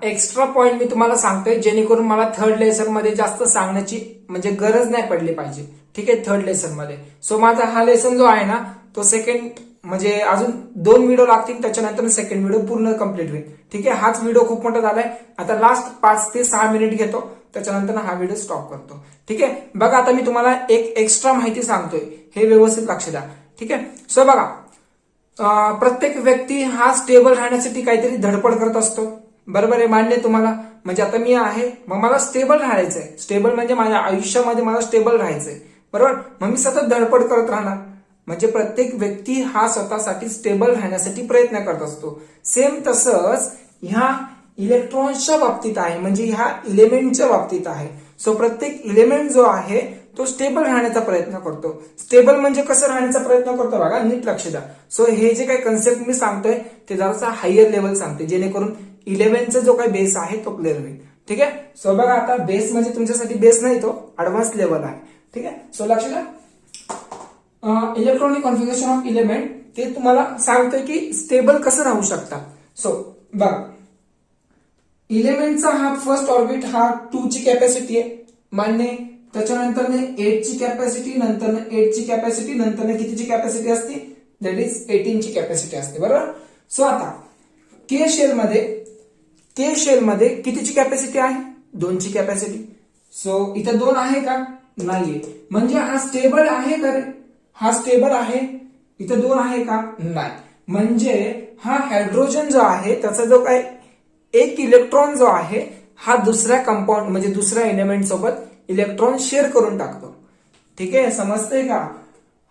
A: एक्स्ट्रा पॉइंट मी तुम्हाला सांगतोय जेणेकरून मला थर्ड लेसन मध्ये जास्त सांगण्याची म्हणजे गरज नाही पडली पाहिजे. ठीक आहे, थर्ड लेसन मध्ये. सो माझा हा लेसन जो आहे ना तो सेकंड म्हणजे अजून 2 व्हिडिओ लागतील, त्याच्यानंतर सेकंड व्हिडिओ पूर्ण कंप्लीट होईल. ठीक आहे, हाच व्हिडिओ खूप मोठा झालाय. आता लास्ट 5 ते 6 मिनिट घेतो, त्याच्यानंतर हा व्हिडिओ स्टॉप करतो. ठीक आहे, बघा आता मी तुम्हाला एक एक्स्ट्रा माहिती सांगतोय, हे व्यवस्थित लक्ष द्या. ठीक आहे, सो बघा प्रत्येक व्यक्ती हा स्टेबल राहण्यासाठी काहीतरी धडपड करत असतो. बरोबर आहे, मान्य तुम्हाला? म्हणजे आता मी आहे, मग मला स्टेबल राहायचंय. स्टेबल म्हणजे माझ्या आयुष्यामध्ये मला स्टेबल राहायचंय. बरोबर, मग मी सतत धडपड करत राहणार. म्हणजे प्रत्येक व्यक्ती हा स्वतःसाठी स्टेबल राहण्यासाठी प्रयत्न करत असतो. सेम तसंच ह्या इलेक्ट्रॉन्सच्या बाबतीत आहे, म्हणजे ह्या इलेमेंटच्या बाबतीत आहे. सो प्रत्येक इलेमेंट जो आहे तो स्टेबल राहण्याचा प्रयत्न करतो. स्टेबल म्हणजे कसं राहण्याचा प्रयत्न करतो बघा, नीट लक्ष द्या. सो हे जे काही कन्सेप्ट मी सांगतोय ते जरासा हायर लेवल सांगते, जेणेकरून 11चा जो काही बेस आहे तो क्लिअर होईल. ठीक आहे, सो बघा आता बेस म्हणजे तुमच्यासाठी बेस नाही, तो ऍडव्हान्स लेवल आहे. ठीक आहे, सो लक्ष द्या. इलेक्ट्रॉनिक कॉन्फिगरेशन ऑफ इलेमेंट ते तुम्हाला सांगतोय की स्टेबल कसं राहू शकतात. सो बघा, इलेमेंटचा हा फर्स्ट ऑर्बिट हा 2 ची कॅपॅसिटी आहे, मान्य. त्याच्यानंतर 8 ची कॅपॅसिटी, नंतर 8 ची कॅपॅसिटी, नंतर कितीची कॅपॅसिटी असते, दॅट इज 18 ची कॅपॅसिटी असते. बरोबर. सो आता के शेल मध्ये कितीची कॅपॅसिटी आहे, 2 ची कॅपॅसिटी. सो इथं 2 आहे का, नाहीये. म्हणजे हा स्टेबल आहे का रे, हा स्टेबल आहे. इथं 2 आहे का, नाही. म्हणजे हा हायड्रोजन जो आहे त्याचा जो काय एक इलेक्ट्रॉन जो आहे हा दुसऱ्या कंपाऊंड म्हणजे दुसऱ्या एलिमेंट सोबत इलेक्ट्रॉन शेअर करून टाकतो. ठीक आहे, समजतंय का?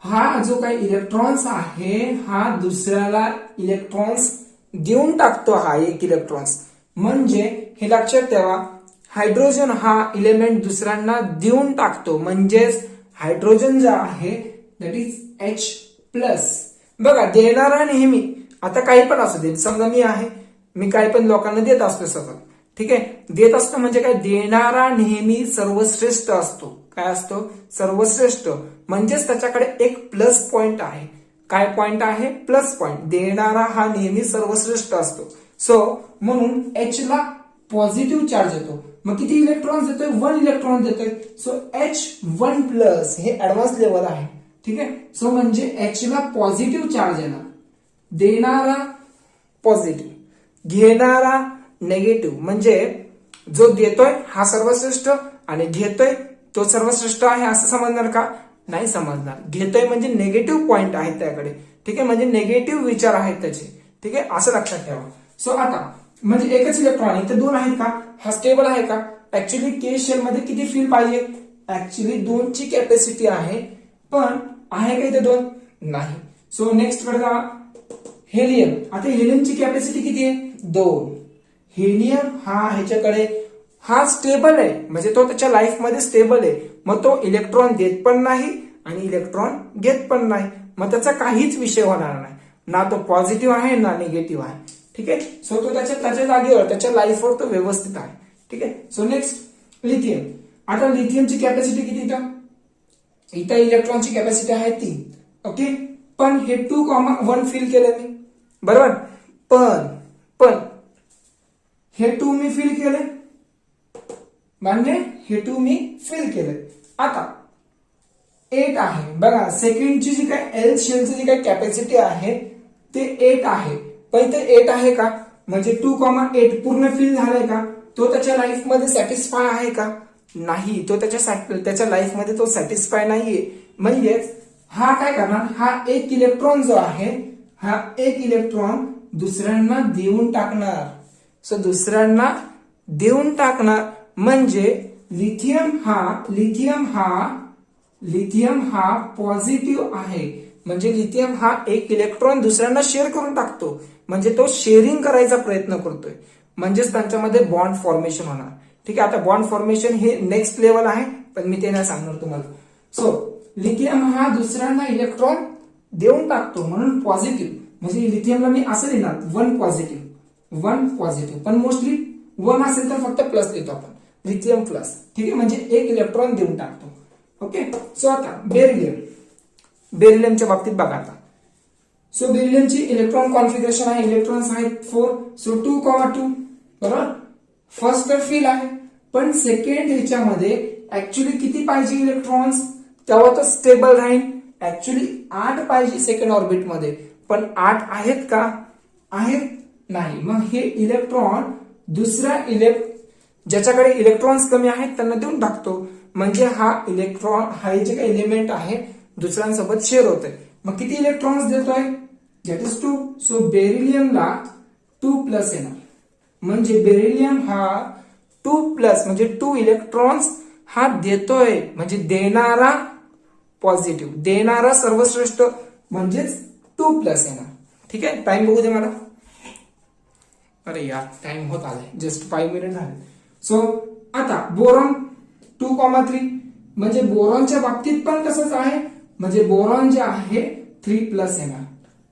A: हा जो काही इलेक्ट्रॉन्स आहे हा दुसऱ्याला इलेक्ट्रॉन्स देऊन टाकतो, हा एक इलेक्ट्रॉन्स. म्हणजे हे लक्षात ठेवा, हायड्रोजन हा इलेमेंट दुसऱ्यांना देऊन टाकतो. म्हणजेच हायड्रोजन जो आहे दॅट इज H+. बघा, देणारा नेहमी, आता काही पण असू दे, समजा मी आहे, मी काही पण लोकांना देत असतो सतत. ठीक आहे, देत असतो म्हणजे काय, देणारा नेहमी सर्वश्रेष्ठ असतो. काय असतो, सर्वश्रेष्ठ. म्हणजेच त्याच्याकडे एक प्लस पॉइंट आहे. काय पॉइंट आहे, प्लस पॉइंट. देणारा हा नेहमी सर्वश्रेष्ठ असतो. सो म्हणून H ला पॉझिटिव्ह चार्ज येतो. मग किती इलेक्ट्रॉन्स देतोय, 1 इलेक्ट्रॉन देतोय. सो H1+ हे ऍडव्हान्स लेवल आहे. ठीक आहे, सो म्हणजे H ला पॉझिटिव्ह चार्ज येणार. देणारा पॉझिटिव्ह, घेणारा नेगेटिव्ह. म्हणजे जो देतोय हा सर्वश्रेष्ठ आणि घेतोय तो सर्वश्रेष्ठ आहे असं समजणार का, नाही समजणार. घेतोय म्हणजे निगेटिव्ह पॉइंट आहेत त्याकडे. ठीक आहे, म्हणजे निगेटिव्ह विचार आहेत त्याचे. ठीक आहे, असं लक्षात ठेवा. सो आता म्हणजे एकच इलेक्ट्रॉन, इथे 2 आहेत का, हा स्टेबल आहे का. ऍक्च्युली के शेल मध्ये किती फील पाहिजे, ऍक्च्युली 2 ची कॅपॅसिटी आहे, पण आहे का इथे 2, नाही. सो नेक्स्ट कडे जावा, हेलियम. आता हेलियमची कॅपॅसिटी किती आहे, 2. हेलियम हा ह्याच्याकडे हा स्टेबल आहे, म्हणजे तो त्याच्या लाईफ मध्ये स्टेबल आहे. मग तो इलेक्ट्रॉन देत पण नाही आणि इलेक्ट्रॉन घेत पण नाही. मग त्याचा काहीच विषय होणार नाही, ना तो पॉझिटिव्ह आहे ना निगेटिव्ह आहे. ठीक आहे, सो तो त्याच्या जागेवर त्याच्या लाईफवर तो व्यवस्थित आहे. ठीक आहे, सो नेक्स्ट लिथियम. आता लिथियमची कॅपॅसिटी किती, इथं इलेक्ट्रॉनची कॅपॅसिटी आहे 3. ओके, पण हे 2,1 फील केलं मी. बरोबर, पण हे 2 मी फील केले, मान्य. हे 2 मी फील केले. आता 8 आहे. बघा, सेकंडची जी काय एल शेलची जी काय कॅपॅसिटी आहे ते 8 आहे. पण इथे 8 आहे का, म्हणजे 2,8 पूर्ण फील झालाय का, तो त्याच्या लाईफ मध्ये सॅटिस्फाय आहे का, नाही. तो त्याच्या लाईफ मध्ये तो सॅटिस्फाय नाहीये. म्हणजेच हा काय करणार, हा एक इलेक्ट्रॉन जो आहे हा एक इलेक्ट्रॉन दुसऱ्यांना देऊन टाकणार. सो दुसऱ्यांना देऊन टाकणार म्हणजे लिथियम हा पॉझिटिव्ह आहे. म्हणजे लिथियम हा एक इलेक्ट्रॉन दुसऱ्यांना शेअर करून टाकतो, म्हणजे तो शेअरिंग करायचा प्रयत्न करतोय, म्हणजेच त्यांच्यामध्ये बॉन्ड फॉर्मेशन होणार. ठीक आहे, आता बॉन्ड फॉर्मेशन हे नेक्स्ट लेवल आहे, पण मी ते नाही सांगणार तुम्हाला. सो लिथियम हा दुसऱ्यांना इलेक्ट्रॉन देऊन टाकतो, म्हणून पॉझिटिव्ह. म्हणजे लिथियमला मी असं लिहिणार 1 पॉझिटिव्ह, पण मोस्टली 1 असेल तर फक्त प्लस लिहितो आपण, लिथियम प्लस. ठीक आहे, म्हणजे एक इलेक्ट्रॉन देऊन टाकतो. ओके, सो आता बेरिलियमच्या बाबतीत बघा आता. सो बेरिलियमची इलेक्ट्रॉन कॉन्फिगरेशन आहे, इलेक्ट्रॉन्स आहेत 4. सो 2,2 बरोबर. फर्स्ट तर फिल आहे, पण सेकंड ह्याच्यामध्ये ऍक्च्युली किती पाहिजे इलेक्ट्रॉन्स, तेव्हा तो स्टेबल राहील. ऍक्च्युली 8 पाहिजे सेकंड ऑर्बिट मध्ये, पण 8 आहेत का, आहेत नाही. मग हे इलेक्ट्रॉन दुसऱ्या ज्याच्याकडे इलेक्ट्रॉन्स कमी आहेत त्यांना देऊन टाकतो, म्हणजे हा इलेक्ट्रॉन हा जे काही एलिमेंट आहे दुसऱ्यांसोबत शेअर होतोय. मग किती इलेक्ट्रॉन्स देतोय, दॅट इज 2. सो बेरिलियमला 2+ येणार, म्हणजे बेरिलियम हा 2+ म्हणजे 2 इलेक्ट्रॉन्स हा देतोय, म्हणजे देणारा पॉझिटिव्ह, देणारा सर्वश्रेष्ठ, म्हणजेच 2+ येणार. ठीक आहे, टाइम बघू दे मला. अरे यार टाइम होत आलाय, जस्ट 5 मिनिट झाले. सो आता बोरॉन 2,3 म्हणजे बोरॉनच्या बाबतीत पण तसंच आहे, म्हणजे बोरॉन जे आहे 3+ येणार.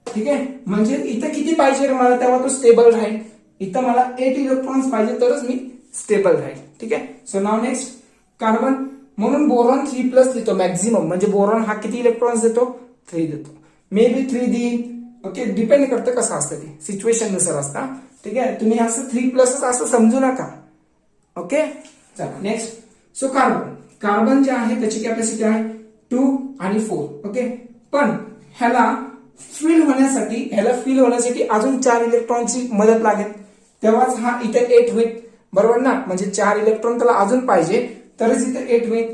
A: ठीक आहे, म्हणजे इथं किती पाहिजे मला, तेव्हा तो स्टेबल राहील. इथं मला 8 इलेक्ट्रॉन्स पाहिजे तरच मी स्टेबल राहील. ठीक आहे, सो नाव नेक्स्ट कार्बन. म्हणून बोरॉन 3+ देतो मॅक्झिमम, म्हणजे बोरॉन हा किती इलेक्ट्रॉन्स देतो, 3 देतो. मे बी 3 देईल. ओके, डिपेंड करतं कसं असतं ते, सिच्युएशन नुसार असतं. ठीक आहे, तुम्ही असं 3+ असं समजू नका. ओके, चला नेक्स्ट. सो कार्बन जे आहे त्याची कॅपॅसिटी आहे 2 आणि 4. ओके, पण ह्याला फिल होण्यासाठी अजून 4 इलेक्ट्रॉनची मदत लागेल, तेव्हाच हा इथे 8 होईल. बरोबर ना, म्हणजे 4 इलेक्ट्रॉन त्याला अजून पाहिजे तरच इथे 8 होईल.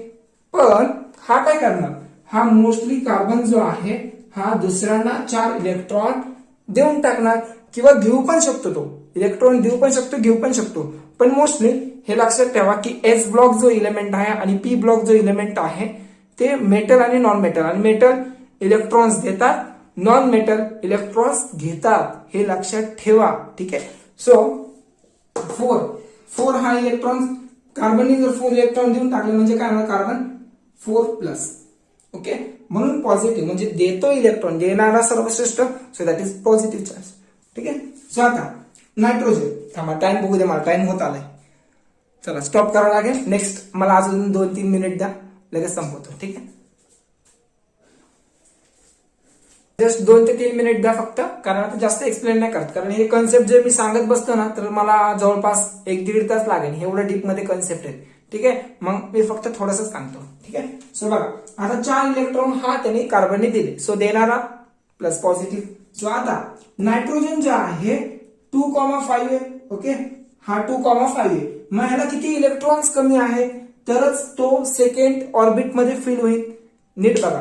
A: पण हा काय करणार, हा मोस्टली कार्बन जो आहे हा दुसऱ्यांना 4 इलेक्ट्रॉन देऊन टाकणार, किंवा घेऊ पण शकतो, तो इलेक्ट्रॉन देऊ पण शकतो, घेऊ पण शकतो. पण मोस्टली हे लक्षात ठेवा की एस ब्लॉक जो इलेमेंट आहे आणि पी ब्लॉक जो इलेमेंट आहे ते मेटल आणि नॉन मेटल, आणि मेटल इलेक्ट्रॉन्स देतात, नॉन मेटल इलेक्ट्रॉन्स घेतात, हे लक्षात ठेवा. ठीक आहे, सो 4 हा इलेक्ट्रॉन, कार्बनने जर 4 इलेक्ट्रॉन देऊन टाकले म्हणजे काय होणार, कार्बन 4+. ओके, म्हणून पॉझिटिव्ह म्हणजे देतो इलेक्ट्रॉन, देणारा सर्वश्रेष्ठ, so that is positive charge. ठीक आहे, सो आता नायट्रोजन. थांबा, टाइम बघू दे मला, टाइम होत आलाय. चला स्टॉप करावं लागेल. नेक्स्ट मला अजून 2-3 मिनिट द्या, लगेच संपवतो. ठीक आहे, जस्ट 2 ते 3 मिनिट द्या फक्त, कारण आता जास्त एक्सप्लेन नाही करत, कारण हे कन्सेप्ट जे मी सांगत बसतो ना तर मला जवळपास 1-1.5 तास लागेल, एवढं डीप मध्ये कन्सेप्ट आहे. ठीक आहे, मग मी फक्त थोडंसं सांगतो. ठीक आहे, सो बघा आता 4 इलेक्ट्रॉन हा त्यांनी कार्बनने दिले, सो देणारा प्लस पॉझिटिव्ह. सो आता नायट्रोजन जे आहे 2,5 आहे. ओके, हा 2,5 आहे. मग ह्याला किती इलेक्ट्रॉन्स कमी आहे तरच तो सेकंड ऑर्बिट मध्ये फिल होईल. नीट बघा,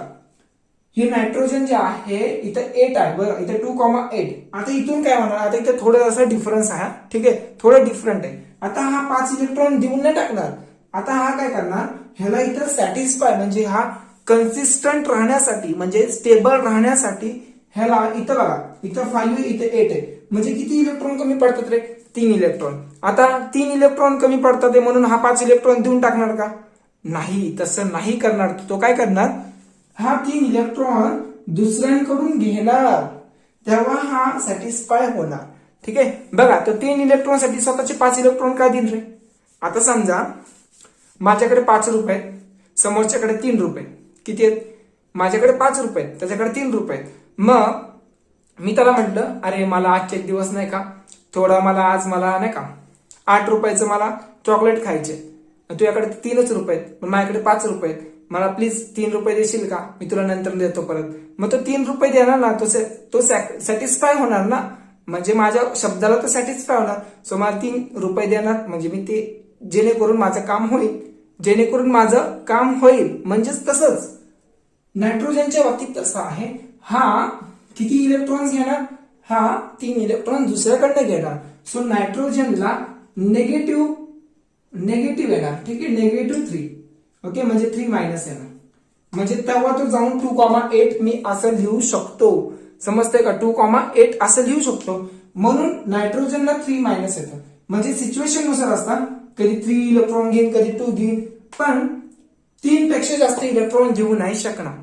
A: हे नायट्रोजन जे आहे इथं 8 आहे, बरं, इथे 2,8. आता इथून काय होणार, आता इथे थोडं असं डिफरन्स आहे. ठीक आहे, थोडं डिफरंट आहे. आता हा 5 इलेक्ट्रॉन देऊन नाही टाकणार, आता हा काय करणार, ह्याला इथं सॅटिस्फाय म्हणजे हा कन्सिस्टंट राहण्यासाठी, म्हणजे स्टेबल राहण्यासाठी ह्याला इथं बघा, इथं 5 आहे, इथे 8 आहे, म्हणजे किती इलेक्ट्रॉन कमी पडतात रे, 3 इलेक्ट्रॉन. आता 3 इलेक्ट्रॉन कमी पडतात म्हणून हा 5 इलेक्ट्रॉन देऊन टाकणार का, नाही, तसं नाही करणार. तो काय करणार, हा 3 इलेक्ट्रॉन दुसऱ्यांकडून घेणार, तेव्हा हा सॅटिस्फाय होणार. ठीक आहे, बघा तो 3 इलेक्ट्रॉन साठी स्वतःचे 5 इलेक्ट्रॉन काय दिल रे. आता समजा माझ्याकडे 5 रुपये आहेत, समोरच्याकडे 3 रुपये, किती आहेत, माझ्याकडे 5 रुपये आहेत, त्याच्याकडे 3 रुपये आहेत. मग मी त्याला म्हटलं, अरे मला आजचे एक दिवस नाही का, थोडा मला आज मला नाही का 8 रुपयाचं मला चॉकलेट खायचे, तुझ्याकडे 3च रुपये आहेत, पण माझ्याकडे 5 रुपये आहेत, मला प्लीज 3 रुपये देशील का, मी तुला नंतर देतो परत. मग तो 3 रुपये देणार ना, तो सॅटिस्फाय होणार ना, म्हणजे माझ्या शब्दाला तो सॅटिस्फाय होणार. सो मला 3 रुपये देणार, म्हणजे मी ते जेणेकरून माझं काम होईल, म्हणजेच तसंच नायट्रोजनच्या बाबतीत तसं आहे. हा किती इलेक्ट्रॉन्स घेणार, हा 3 इलेक्ट्रॉन दुसऱ्याकडनं घेणार. सो नायट्रोजनला निगेटिव्ह येणार. ठीक आहे, -3. ओके, म्हणजे 3 मायनस येणार. म्हणजे तेव्हा तो जाऊन 2,8 मी असं लिहू शकतो. समजतंय का? 2,8 असं लिहू शकतो. म्हणून नायट्रोजनला 3 मायनस येतं. म्हणजे सिच्युएशन नुसार असतात, कधी 3 इलेक्ट्रॉन घेईन, कधी 2 घेईन, पण 3 पेक्षा जास्त इलेक्ट्रॉन घेऊ नाही शकणार.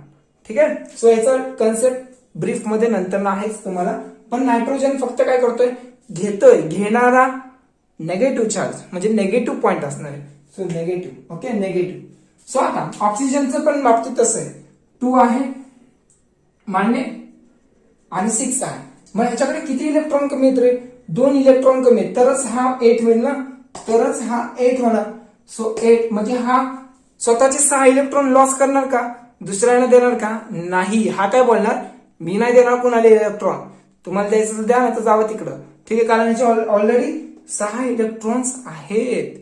A: ठीक आहे. सो याचा कन्सेप्ट ब्रीफ मध्ये नंतर आहेच तुम्हाला. पण नायट्रोजन फक्त काय करतोय, घेतोय, घेणारा नेगेटिव्ह चार्ज म्हणजे नेगेटिव्ह पॉइंट असणार आहे. So negative. Okay, negative. So आता ऑक्सिजनचं पण बाबतीत तसं आहे. 2 आहे मान्य आणि 6 आहे. मग ह्याच्याकडे किती इलेक्ट्रॉन कमी आहेत रे? 2 इलेक्ट्रॉन कमी आहेत, तरच हा 8 होईल ना, तरच हा 8 होणार. सो 8 म्हणजे हा स्वतःचे 6 इलेक्ट्रॉन लॉस करणार का? दुसऱ्याला देणार का? नाही. हा काय बोलणार, मी नाही देणार कुणाला इलेक्ट्रॉन, तुम्हाला द्यायचं तर द्या, नाही तर जावं तिकडं. ठीक आहे. कारण ह्याचे ऑलरेडी 6 इलेक्ट्रॉन्स आहेत.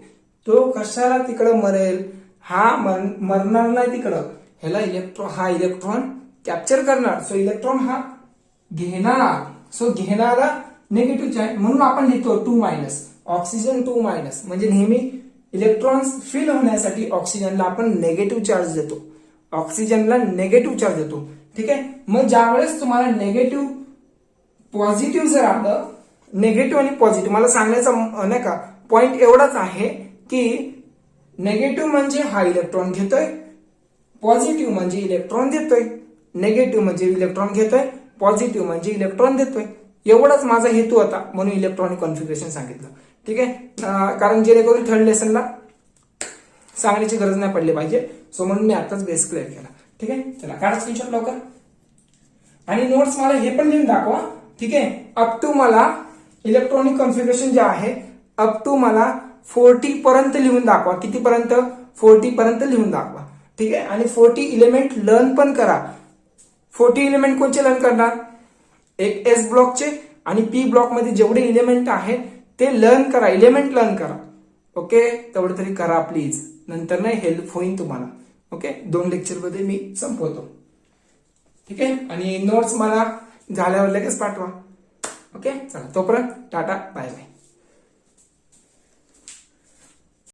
A: तो कशाला तिकडं मरेल? हा मरणार नाही तिकडं. ह्याला हा इलेक्ट्रॉन कॅप्चर करणार. सो इलेक्ट्रॉन हा घेणार. सो घेणारा निगेटिव्ह चार्ज, म्हणून आपण लिहितो 2 मायनस. ऑक्सिजन 2 मायनस म्हणजे नेहमी इलेक्ट्रॉन्स फिल होण्यासाठी ऑक्सिजनला आपण नेगेटिव्ह चार्ज देतो. ऑक्सिजनला नेगेटिव्ह चार्ज देतो. ठीक आहे. मग ज्यावेळेस तुम्हाला नेगेटिव्ह पॉझिटिव्ह जर आलं, नेगेटिव्ह आणि पॉझिटिव्ह मला सांगण्याचा नाही का पॉइंट एवढाच आहे की नेगेटिव्ह म्हणजे हा इलेक्ट्रॉन घेतोय, पॉझिटिव्ह म्हणजे इलेक्ट्रॉन देतोय. नेगेटिव्ह म्हणजे इलेक्ट्रॉन घेतोय, पॉझिटिव्ह म्हणजे इलेक्ट्रॉन देतोय. एवढाच माझा हेतू होता, म्हणून इलेक्ट्रॉनिक कॉन्फिगरेशन सांगितलं. ठीक आहे. कारण जेणेकरून थर्ड लेसनला सांगण्याची गरज नाही पडली पाहिजे. सो म्हणून मी आताच बेस क्लिअर केला. ठीक आहे. चला काढा स्क्रीनशॉट लवकर आणि नोट्स मला हे पण लिहून दाखवा. ठीक आहे. अप टू मला इलेक्ट्रॉनिक कॉन्फिगरेशन जे आहे अप टू मला 40 पर्यंत लिहून दाखवा. कितीपर्यंत? 40 पर्यंत लिहून दाखवा. ठीक आहे. आणि 40 इलिमेंट लर्न पण करा. 40 इलिमेंट कोणचे लर्न करणार? एक एस ब्लॉकचे आणि पी ब्लॉक मध्ये जेवढे इलिमेंट आहेत ते लर्न करा, इलिमेंट लर्न करा. ओके, तेवढं तरी करा प्लीज, नंतर नाही हेल्प होईल तुम्हाला. ओके, 2 लेक्चर मध्ये मी संपवतो. ठीक आहे. आणि नोट्स मला झाल्यावर लगेच पाठवा. ओके, चला तोपर्यंत टाटा, बाय बाय.